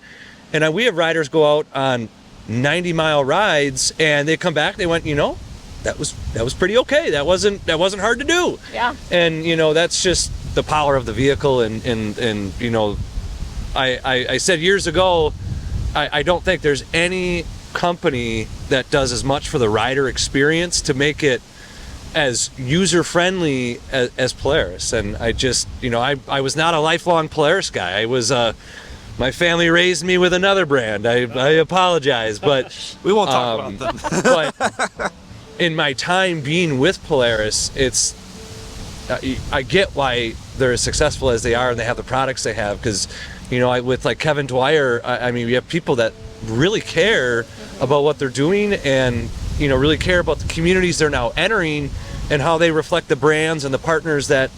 And we have riders go out on 90-mile rides, and they come back, they went, that was pretty okay. That wasn't hard to do. Yeah. And that's just the power of the vehicle, and I said years ago, I don't think there's any company that does as much for the rider experience to make it as user-friendly as Polaris. And I just, I was not a lifelong Polaris guy. I was, my family raised me with another brand. I apologize, but we won't talk about them. But in my time being with Polaris, I get why they're as successful as they are and they have the products they have, because with like Kevin Dwyer, we have people that really care about what they're doing, and really care about the communities they're now entering and how they reflect the brands and the partners that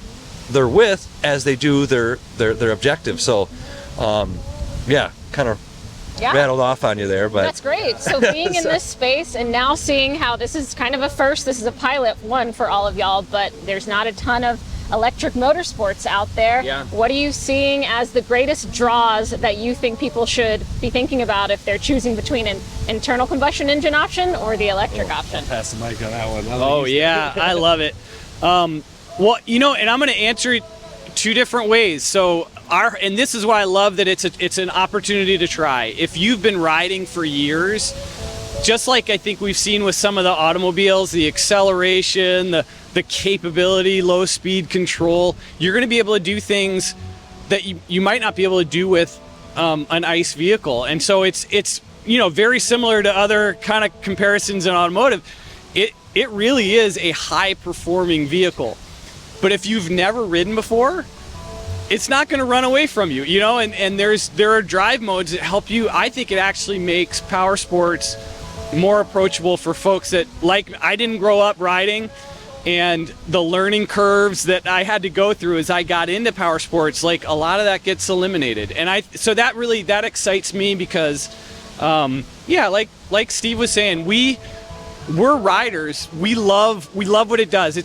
they're with as they do their objectives. So kind of rattled off on you there, but that's great. So being in this space and now seeing how this is kind of a first, this is a pilot one for all of y'all, but there's not a ton of electric motorsports out there. Yeah. What are you seeing as the greatest draws that you think people should be thinking about if they're choosing between an internal combustion engine option or the electric option? I'll pass the mic on that one. Oh yeah, I love it. And I'm going to answer it 2 different ways. So and this is why I love that it's an opportunity to try. If you've been riding for years, just like I think we've seen with some of the automobiles, the acceleration, the capability, low speed control, you're going to be able to do things that you might not be able to do with an ICE vehicle. And so it's very similar to other kind of comparisons in automotive. It really is a high performing vehicle. But if you've never ridden before, it's not going to run away from you, and there are drive modes that help you. I think it actually makes power sports more approachable for folks that, like, I didn't grow up riding, and the learning curves that I had to go through as I got into power sports, like, a lot of that gets eliminated. And so that excites me because, like Steve was saying, we're riders. We love what it does.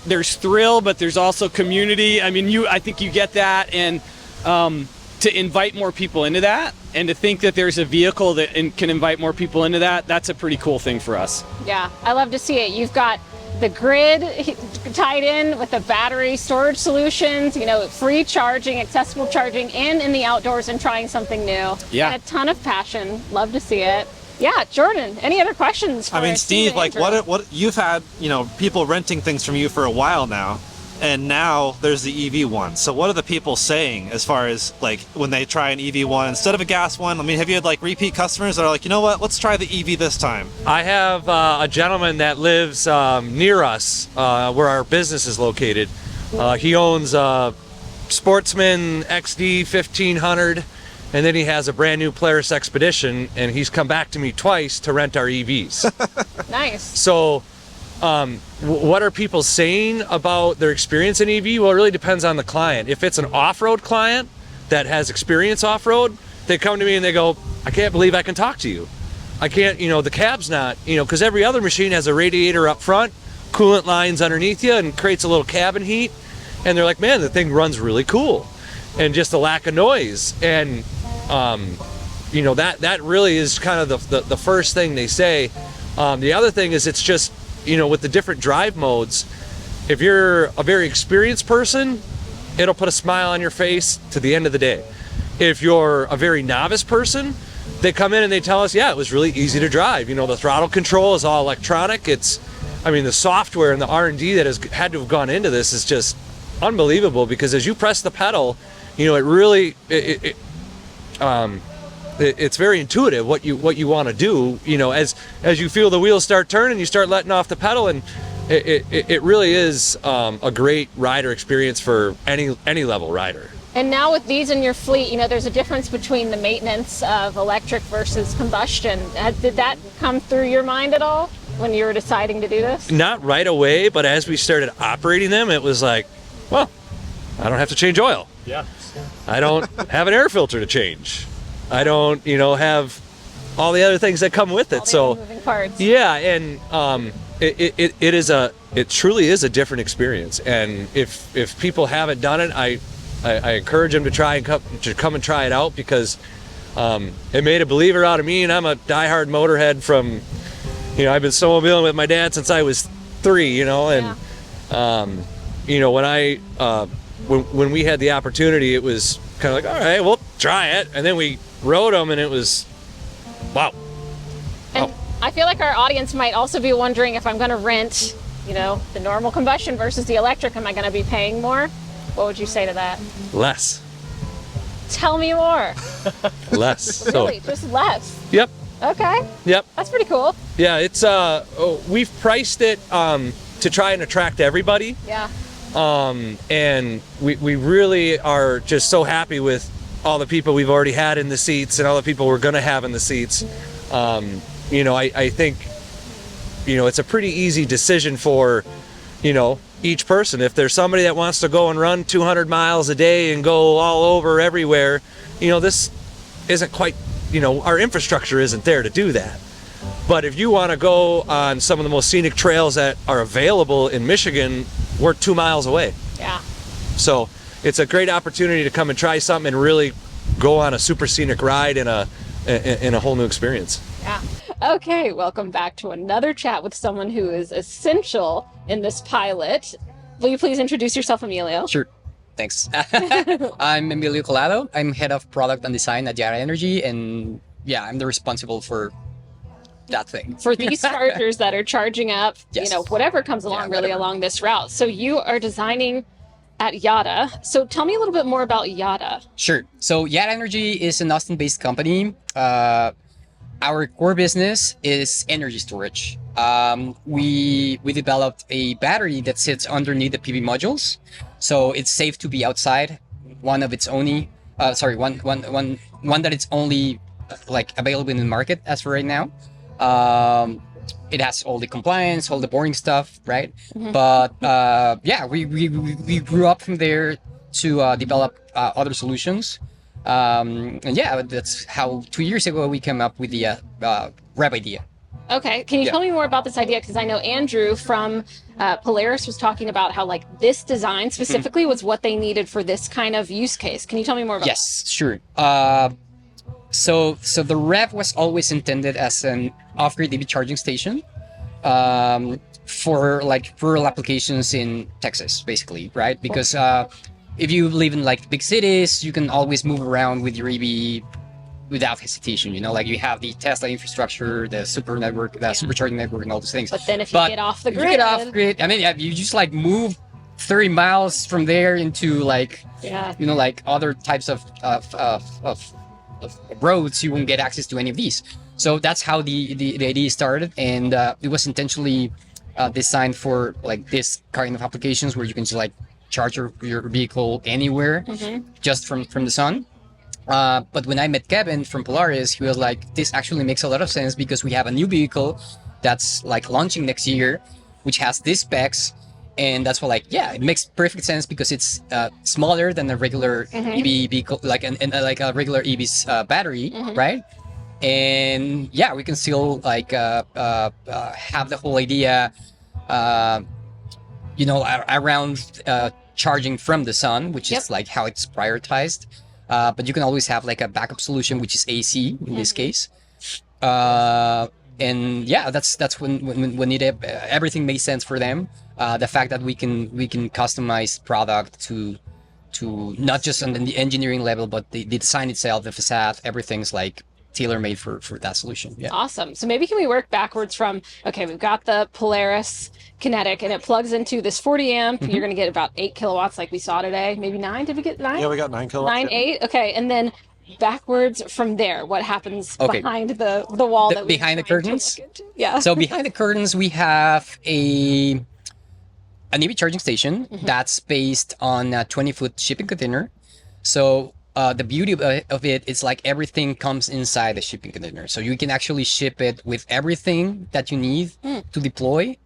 There's thrill, but there's also community. I think you get that, and to invite more people into that, and to think that there's a vehicle that can invite more people into that, that's a pretty cool thing for us. Yeah, I love to see it. You've got the grid tied in with the battery storage solutions, free charging, accessible charging, and in the outdoors and trying something new. Yeah. And a ton of passion. Love to see it. Yeah, Jordan, any other questions for Steve, like, what you've had, people renting things from you for a while now, and now there's the EV one. So what are the people saying as far as, like, when they try an EV one instead of a gas one? Have you had, like, repeat customers that are like, you know what, let's try the EV this time? I have a gentleman that lives near us, where our business is located. He owns a Sportsman XD 1500. And then he has a brand new Polaris Expedition, and he's come back to me twice to rent our EVs. Nice. So what are people saying about their experience in EV? Well, it really depends on the client. If it's an off-road client that has experience off-road, they come to me and they go, I can't believe I can talk to you. I can't, the cab's not, because every other machine has a radiator up front, coolant lines underneath you, and creates a little cabin heat. And they're like, man, the thing runs really cool. And just a lack of noise. And that really is kind of the first thing they say. The other thing is it's just, you know, with the different drive modes, if you're a very experienced person, it'll put a smile on your face to the end of the day. If you're a very novice person, they come in and they tell us, yeah, it was really easy to drive. You know, the throttle control is all electronic. I mean, the software and the R&D that has had to have gone into this is just unbelievable, because as you press the pedal, you know, it really, it's very intuitive what you want to do. You know, as you feel the wheels start turning, you start letting off the pedal, and it really is a great rider experience for any level rider. And now with these in your fleet, you know, there's a difference between the maintenance of electric versus combustion. Did that come through your mind at all when you were deciding to do this? Not right away, but as we started operating them, it was like, well, I don't have to change oil. Yeah. I don't have an air filter to change. I don't, you know, have all the other things that come with it. So moving parts. Yeah, and it truly is a different experience. And if people haven't done it, I encourage them to come and try it out, because it made a believer out of me, and I'm a diehard motorhead from, you know, I've been snowmobiling with my dad since I was 3, you know, and you know, when we had the opportunity, it was kind of like, all right, we'll try it, and then we rode them, and it was wow. And I feel like our audience might also be wondering, if I'm going to rent, you know, the normal combustion versus the electric, am I going to be paying more? What would you say to that? Less. Tell me more. Less. Really? Just less? Yep. Okay. Yep. That's pretty cool. Yeah, it's we've priced it to try and attract everybody. Yeah. And we really are just so happy with all the people we've already had in the seats and all the people we're going to have in the seats. You know, I think, you know, it's a pretty easy decision for, you know, each person. If there's somebody that wants to go and run 200 miles a day and go all over everywhere, you know, this isn't quite, you know, our infrastructure isn't there to do that. But if you want to go on some of the most scenic trails that are available in Michigan, we're 2 miles away. Yeah. So it's a great opportunity to come and try something and really go on a super scenic ride in a whole new experience. Yeah. Okay, welcome back to another chat with someone who is essential in this pilot. Will you please introduce yourself, Emilio? Sure. Thanks. I'm Emilio Colado. I'm head of product and design at Yotta Energy, and yeah, I'm the responsible for that thing. For these chargers that are charging up, yes, you know, whatever comes along, really along this route. So you are designing at Yotta. So tell me a little bit more about Yotta. Sure. So Yotta Energy is an Austin-based company. Our core business is energy storage. We developed a battery that sits underneath the PV modules, so it's safe to be outside. One that it's only like available in the market as for right now. It has all the compliance, all the boring stuff, right? Mm-hmm. But yeah, we grew up from there to develop other solutions. And yeah, that's how 2 years ago we came up with the rev idea. Okay, can you tell me more about this idea? Because I know Andrew from Polaris was talking about how like this design specifically was what they needed for this kind of use case. Can you tell me more about that? Yes, sure. So the rev was always intended as an off-grid EV charging station for like rural applications in Texas, basically, right? Because if you live in like big cities, you can always move around with your EV without hesitation. You know, like you have the Tesla infrastructure, the super network, the supercharging network, and all those things. But then if you get off the grid, you get off grid. I mean, yeah, you just like move 30 miles from there into like, you know, like other types of roads. You won't get access to any of these. So that's how the idea started, and it was intentionally designed for like this kind of applications where you can just like charge your vehicle anywhere, just from the sun. But when I met Kevin from Polaris, he was like, this actually makes a lot of sense because we have a new vehicle that's like launching next year, which has these specs. And that's why, like, yeah, it makes perfect sense because it's smaller than a regular EV vehicle, like like a regular EV's battery, right? And yeah, we can still like have the whole idea, you know, around charging from the sun, which is like how it's prioritized. But you can always have like a backup solution, which is AC in this case. and yeah, that's when everything made sense for them. The fact that we can customize product to not just on the engineering level, but the design itself, the facade, everything's like tailor-made for that solution. Yeah. Awesome. So maybe can we work backwards from, okay, we've got the Polaris Kinetic and it plugs into this 40 amp. You're going to get about 8 kilowatts like we saw today. Maybe 9. Did we get 9? Yeah, we got 9 kilowatts. 9, 8. Okay. And then backwards from there, what happens behind the wall that behind the curtains? Yeah. So behind the curtains, we have an EV charging station that's based on a 20-foot shipping container. So the beauty of it is like everything comes inside the shipping container. So you can actually ship it with everything that you need to deploy,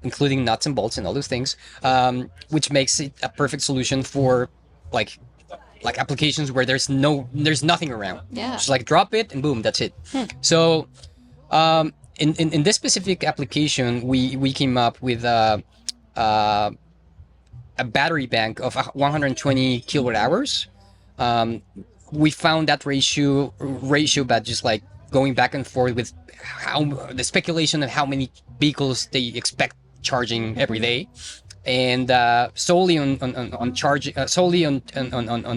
including nuts and bolts and all those things, which makes it a perfect solution for like applications where there's nothing around. Yeah. Just like drop it and boom, that's it. So in this specific application, we came up with a battery bank of 120 kilowatt hours. We found that ratio by just like going back and forth with the speculation of how many vehicles they expect charging every day, and solely on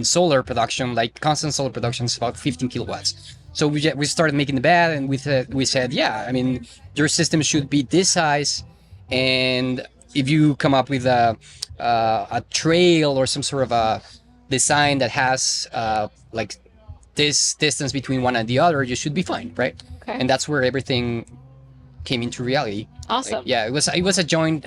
solar production, like constant solar production, is about 15 kilowatts. So we started making the bet, and we said, yeah, I mean, your system should be this size, and if you come up with a trail or some sort of a design that has like this distance between one and the other, you should be fine, right? Okay. And that's where everything came into reality. Awesome. Like, yeah, it was a joint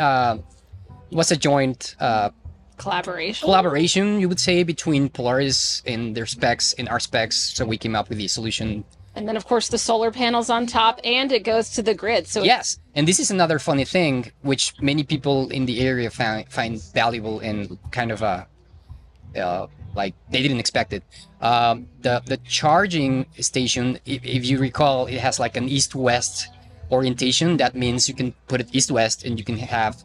collaboration, you would say, between Polaris and their specs and our specs. So we came up with the solution. And then of course the solar panels on top, and it goes to the grid. So yes, and this is another funny thing which many people in the area find valuable and kind of like they didn't expect it. The charging station, if you recall, it has like an east-west orientation. That means you can put it east-west, and you can have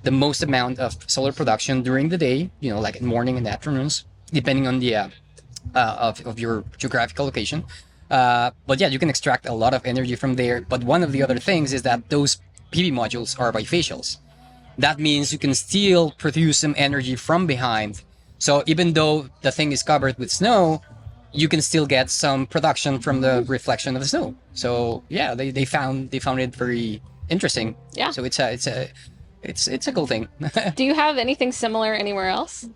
the most amount of solar production during the day. You know, like in morning and afternoons, depending on the of your geographical location. But yeah, you can extract a lot of energy from there. But one of the other things is that those PV modules are bifacials. That means you can still produce some energy from behind. So even though the thing is covered with snow, you can still get some production from the reflection of the snow. So yeah, they found it very interesting. Yeah. So it's a cool thing. Do you have anything similar anywhere else?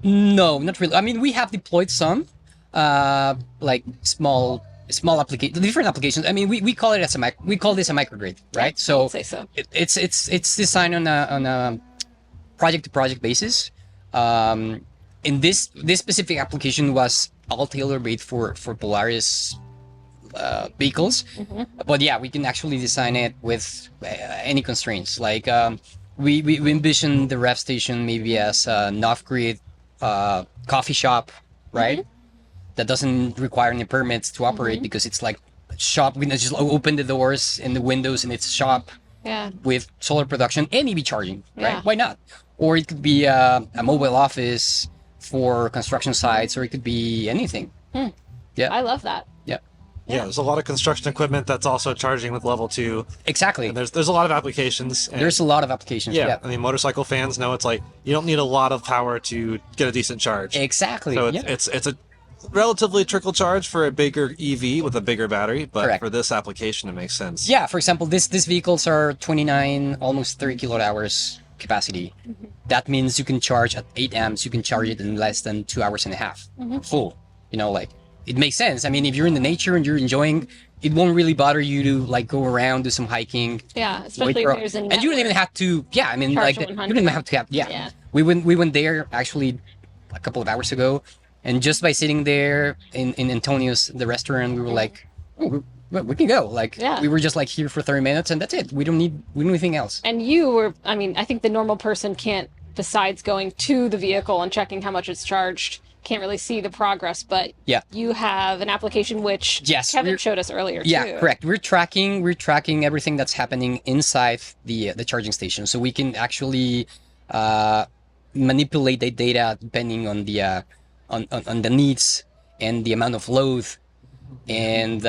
No, not really. I mean, we have deployed some like small different applications. I mean, we call it we call this a microgrid, right? So, say so. It's designed on a project to project basis. In this specific application was all tailor-made for Polaris vehicles. But yeah, we can actually design it with any constraints. Like we envision the ref station maybe as an off-grid coffee shop, right? That doesn't require any permits to operate because it's like shop. We can just open the doors and the windows, and it's shop with solar production and EV charging, right? Why not? Or it could be a mobile office for construction sites, or it could be anything. Yeah, I love that. Yeah, there's a lot of construction equipment that's also charging with level 2. Exactly. And there's a lot of applications. And there's a lot of applications. Yeah, I mean, motorcycle fans know it's like you don't need a lot of power to get a decent charge. Exactly. So it's a relatively trickle charge for a bigger EV with a bigger battery, but for this application, it makes sense. Yeah, for example, these vehicles are 29, almost 30 kilowatt hours capacity. That means you can charge at 8 amps, you can charge it in less than 2 hours and a half, full. You know, like, it makes sense. I mean, if you're in the nature and you're enjoying, it won't really bother you to like go around, do some hiking. Yeah, especially if there's a network. And you don't even have to, I mean, like, you don't even have to have, We went there actually a couple of hours ago, and just by sitting there in Antonio's, the restaurant, we were like, oh, we can go. Like, we were just like here for 30 minutes and that's it. We don't need anything else. And you were, I mean, I think the normal person can't, besides going to the vehicle and checking how much it's charged, can't really see the progress, but you have an application which Kevin showed us earlier too. Yeah, correct. We're tracking everything that's happening inside the charging station, so we can actually manipulate the data depending on the needs and the amount of load And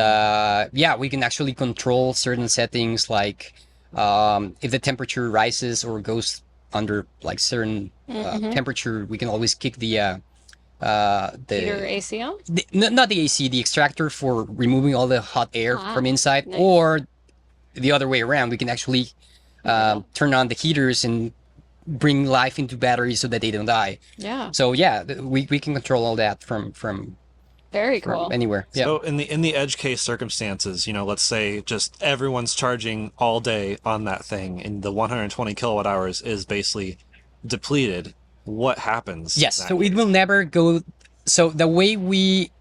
yeah, we can actually control certain settings, like if the temperature rises or goes under like certain temperature, we can always kick the Heater AC on? not the AC, the extractor for removing all the hot air from inside, nice. or the other way around. We can actually turn on the heaters and bring life into batteries so that they don't die. Yeah. So yeah, we can control all that from Very cool. anywhere. Yeah. So in the edge case circumstances, let's say just everyone's charging all day on that thing and the 120 kilowatt hours is basically depleted. What happens? Yes. So it will never go. So the way we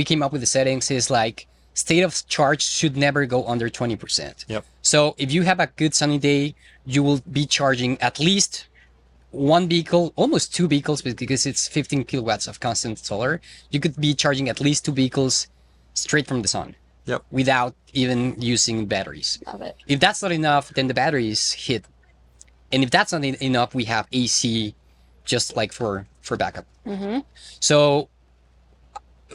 came up with the settings is like state of charge should never go under 20%. Yep. So if you have a good sunny day, you will be charging at least one vehicle, almost two vehicles, because it's 15 kilowatts of constant solar. You could be charging at least two vehicles straight from the sun. Yep. Without even using batteries. Love it. If that's not enough, then the batteries hit. And if that's not enough, we have AC just like for backup. So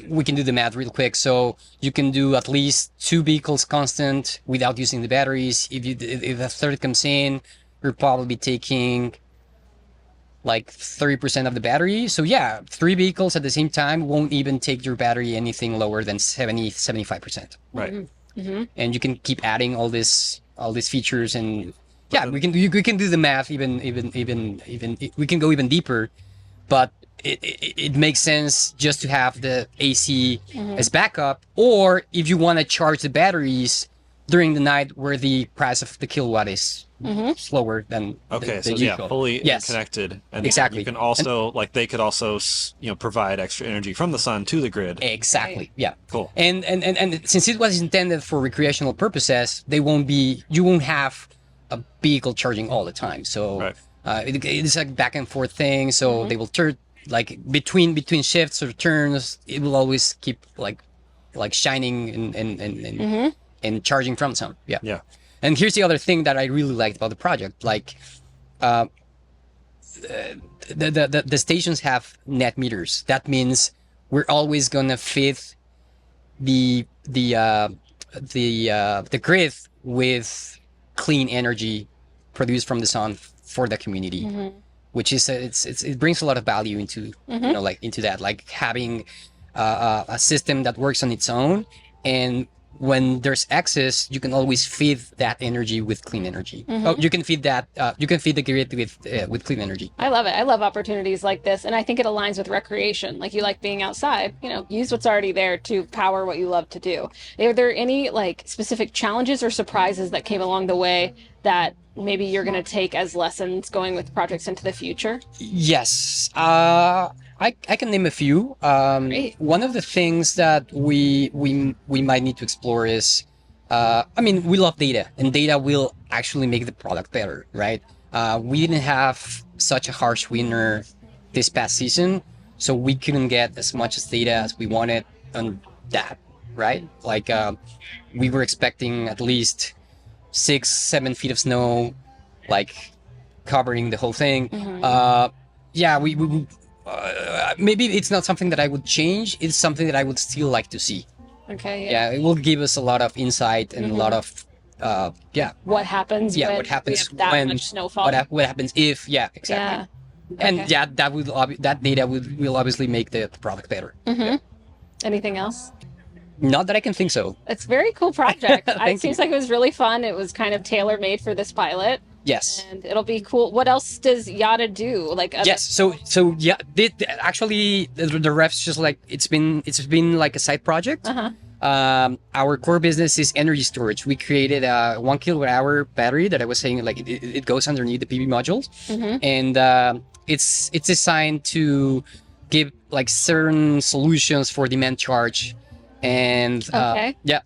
we can do the math real quick. So you can do at least two vehicles constant without using the batteries. If a third comes in, you're probably taking like 30% of the battery. So yeah, three vehicles at the same time won't even take your battery anything lower than 75%. Right. And you can keep adding all these features, and yeah, we can do the math even we can go even deeper, but it makes sense just to have the AC as backup, or if you want to charge the batteries during the night where the price of the kilowatt is slower than Okay, the so usual. yeah, fully connected, and Exactly. you can also they could also provide extra energy from the sun to the grid. Exactly. Yeah. Cool. And since it was intended for recreational purposes, you won't have a vehicle charging all the time. So Right. it's like back and forth thing. So they will turn like between shifts or turns. It will always keep like shining and charging from sun. Yeah. Yeah. And here's the other thing that I really liked about the project. Like, the stations have net meters. That means we're always gonna feed the grid with clean energy produced from the sun for the community, which is it brings a lot of value into into that, like having a system that works on its own, and when there's excess, you can always feed that energy with clean energy. Oh, you can feed that. You can feed the grid with clean energy. I love it. I love opportunities like this, and I think it aligns with recreation. Like, you like being outside. Use what's already there to power what you love to do. Are there any like specific challenges or surprises that came along the way that maybe you're going to take as lessons going with projects into the future? Yes. I can name a few. One of the things that we might need to explore is, we love data, and data will actually make the product better, right? We didn't have such a harsh winter this past season, so we couldn't get as much data as we wanted on that, right? Like, we were expecting at least 6-7 feet of snow, like covering the whole thing. Yeah, we maybe it's not something that I would change. It's something that I would still like to see. Okay. Yeah, it will give us a lot of insight and a lot of What happens? Yeah, when what happens we have that when much snowfall? what happens if exactly. Yeah. And Okay. yeah, that data will obviously make the product better. Anything else? Not that I can think so. It's a very cool project. Thank It seems like it was really fun. It was kind of tailor made for this pilot, Yes. and it'll be cool. What else does Yotta do? Like, Yes. So yeah, actually the ref's just like it's been like a side project. Our core business is energy storage. We created a 1 kilowatt hour battery that I was saying, like it goes underneath the PV modules, and it's designed to give like certain solutions for demand charge, and Okay. yeah.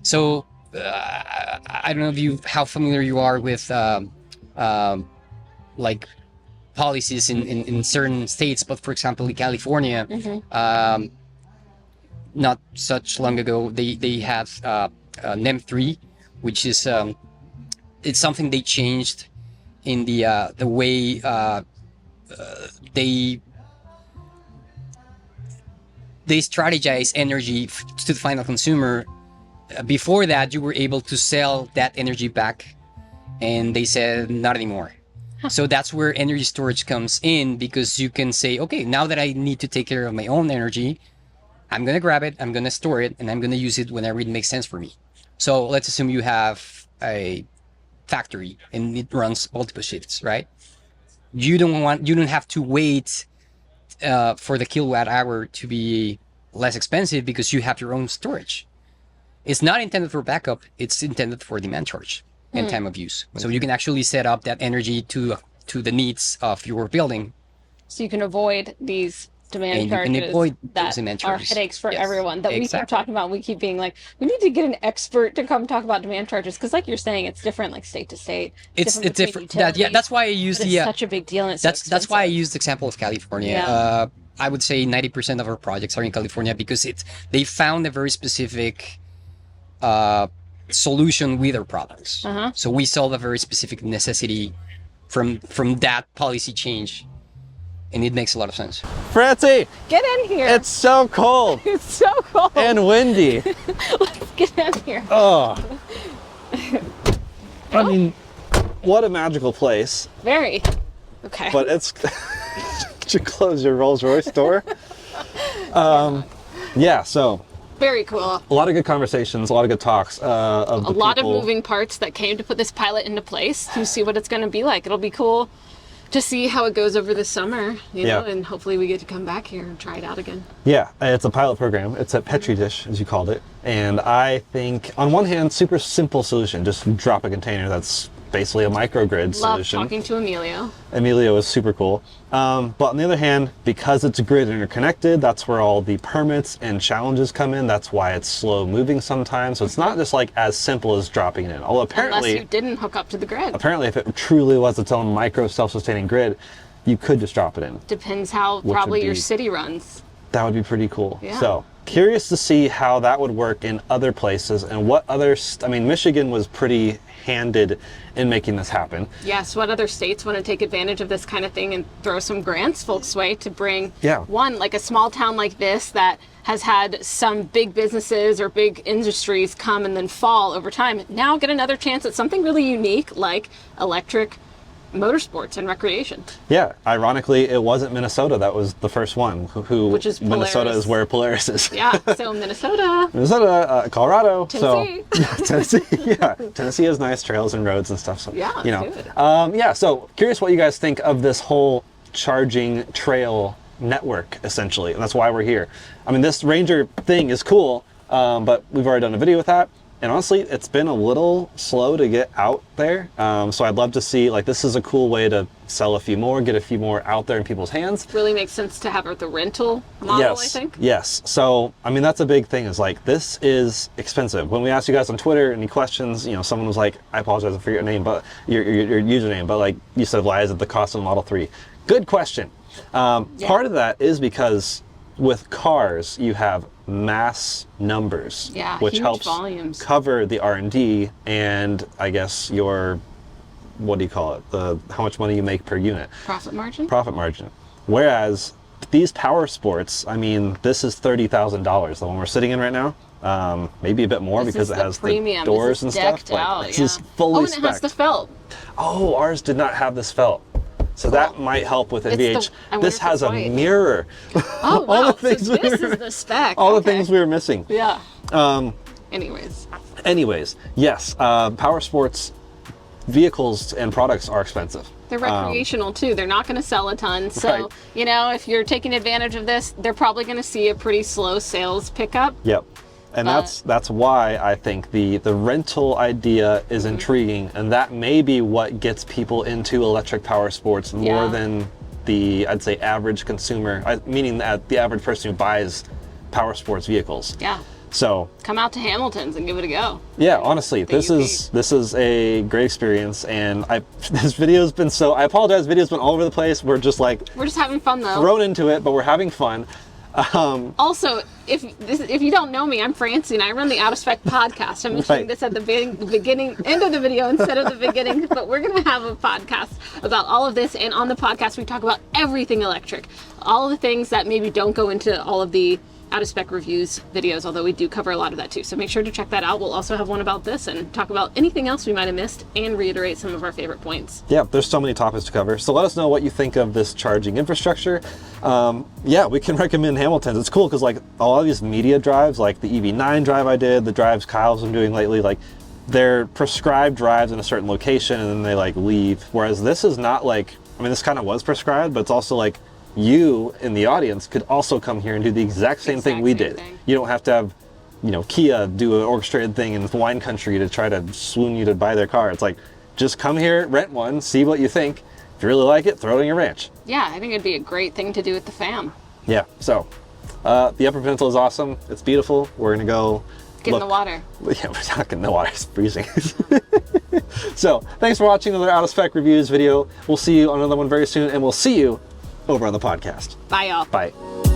So I don't know how familiar you are with like policies in certain states, but for example, in California, not such long ago, they have NEM 3, which is it's something they changed in the way they strategize energy to the final consumer. Before that, you were able to sell that energy back, and they said not anymore. So that's where energy storage comes in, because you can say, okay, now that I need to take care of my own energy, I'm going to grab it, I'm going to store it, and I'm going to use it whenever it makes sense for me. So let's assume you have a factory and it runs multiple shifts, right? You don't have to wait for the kilowatt hour to be less expensive because you have your own storage. It's not intended for backup, it's intended for demand charge and time of use. So you can actually set up that energy to the needs of your building. So you can avoid these demand charges that are headaches for everyone that we keep talking about. We keep being like, we need to get an expert to come talk about demand charges, because like you're saying, it's different like state to state. It's different. That's why I use it's such a big deal, and it's that's why I use the example of California. I would say 90% of our projects are in California because they found a very specific solution with our products. So we solve a very specific necessity from that policy change. And it makes a lot of sense. Francie! Get in here! It's so cold! It's so cold! And windy! Let's get in here. Oh. I mean, what a magical place. Very. Okay. But it's... Did you close your Rolls Royce door? Yeah, so... Very cool. A lot of good conversations, a lot of good talks. A lot of moving parts that came to put this pilot into place to see what it's going to be like. It'll be cool to see how it goes over the summer, you know, and hopefully we get to come back here and try it out again. Yeah, it's a pilot program. It's a Petri dish, as you called it. And I think, on one hand, super simple solution. Just drop a container that's basically a microgrid solution. Love talking to Emilio. Emilio is super cool. But on the other hand, because it's grid interconnected, that's where all the permits and challenges come in. That's why it's slow moving sometimes. So it's not just like as simple as dropping it in. Although apparently, unless you didn't hook up to the grid. Apparently, if it truly was its own micro self-sustaining grid, you could just drop it in. Depends how probably your city runs. That would be pretty cool. Yeah. So curious to see how that would work in other places and what other, I mean, Michigan was pretty handed in making this happen. Yes, what other states want to take advantage of this kind of thing and throw some grants folks' way to bring one, like a small town like this that has had some big businesses or big industries come and then fall over time, now get another chance at something really unique like electric motorsports and recreation. Yeah, ironically, it wasn't Minnesota that was the first one. Which is Polaris. Minnesota is where Polaris is. Yeah, so Minnesota, Colorado, Tennessee. So Tennessee. Yeah, Tennessee has nice trails and roads and stuff. So yeah, you know, yeah. So curious what you guys think of this whole charging trail network, essentially, and that's why we're here. I mean, this Ranger thing is cool, but we've already done a video with that. And honestly, it's been a little slow to get out there. So I'd love to see, like, this is a cool way to sell a few more, get a few more out there in people's hands. Really makes sense to have the rental model, I think. Yes. So, I mean, that's a big thing, is like, this is expensive. When we asked you guys on Twitter any questions, you know, someone was like, I apologize, I forget your name, but your username, but like you said, why is it the cost of the Model 3? Good question. Part of that is because with cars, you have mass numbers, which helps volumes. Cover the R&D and I guess your, what do you call it? How much money you make per unit. Profit margin? Profit margin. Whereas these power sports, I mean, this is $30,000, the one we're sitting in right now. Maybe a bit more because it has the doors and stuff. Out, this is fully and it has the felt. Oh, ours did not have this felt. So that might help with NVH. This has a mirror. Oh, wow. All the things so this is the spec. All the things we were missing. Yeah. Anyways, yes. Power sports vehicles and products are expensive. They're recreational too. They're not going to sell a ton. So, you know, if you're taking advantage of this, they're probably going to see a pretty slow sales pickup. Yep. And that's why I think the rental idea is intriguing, and that may be what gets people into electric power sports more than the, I'd say, average consumer, meaning that the average person who buys power sports vehicles. Yeah. So come out to Hamilton's and give it a go. Yeah, honestly, this is a great experience, and this video's been I apologize, video's been all over the place. We're just having fun though. Thrown into it, but we're having fun. Also, if you don't know me, I'm Francie, and I run the Out of Spec podcast. I'm mentioning this at the beginning, end of the video instead of the beginning, but we're going to have a podcast about all of this, and on the podcast we talk about everything electric, all of the things that maybe don't go into all of the out of spec reviews videos, although we do cover a lot of that too. So make sure to check that out. We'll also have one about this and talk about anything else we might have missed and reiterate some of our favorite points. Yeah, there's so many topics to cover. So let us know what you think of this charging infrastructure. Yeah, we can recommend Hamilton's. It's cool because like a lot of these media drives, like the EV9 drive I did, the drives Kyle's been doing lately, like they're prescribed drives in a certain location and then they like leave. Whereas this is not like, I mean, this kind of was prescribed, but it's also like you in the audience could also come here and do the exact same thing we did. You don't have to have, you know, Kia do an orchestrated thing in wine country to try to swoon you to buy their car. It's like, just come here, rent one, see what you think. If you really like it, throw it in your ranch. Yeah, I think it'd be a great thing to do with the fam. Yeah, so the Upper Peninsula is awesome. It's beautiful. We're gonna go get in the water. Yeah, we're not getting in the water. It's freezing. So thanks for watching another out of spec reviews video. We'll see you on another one very soon, and we'll see you over on the podcast. Bye, y'all. Bye.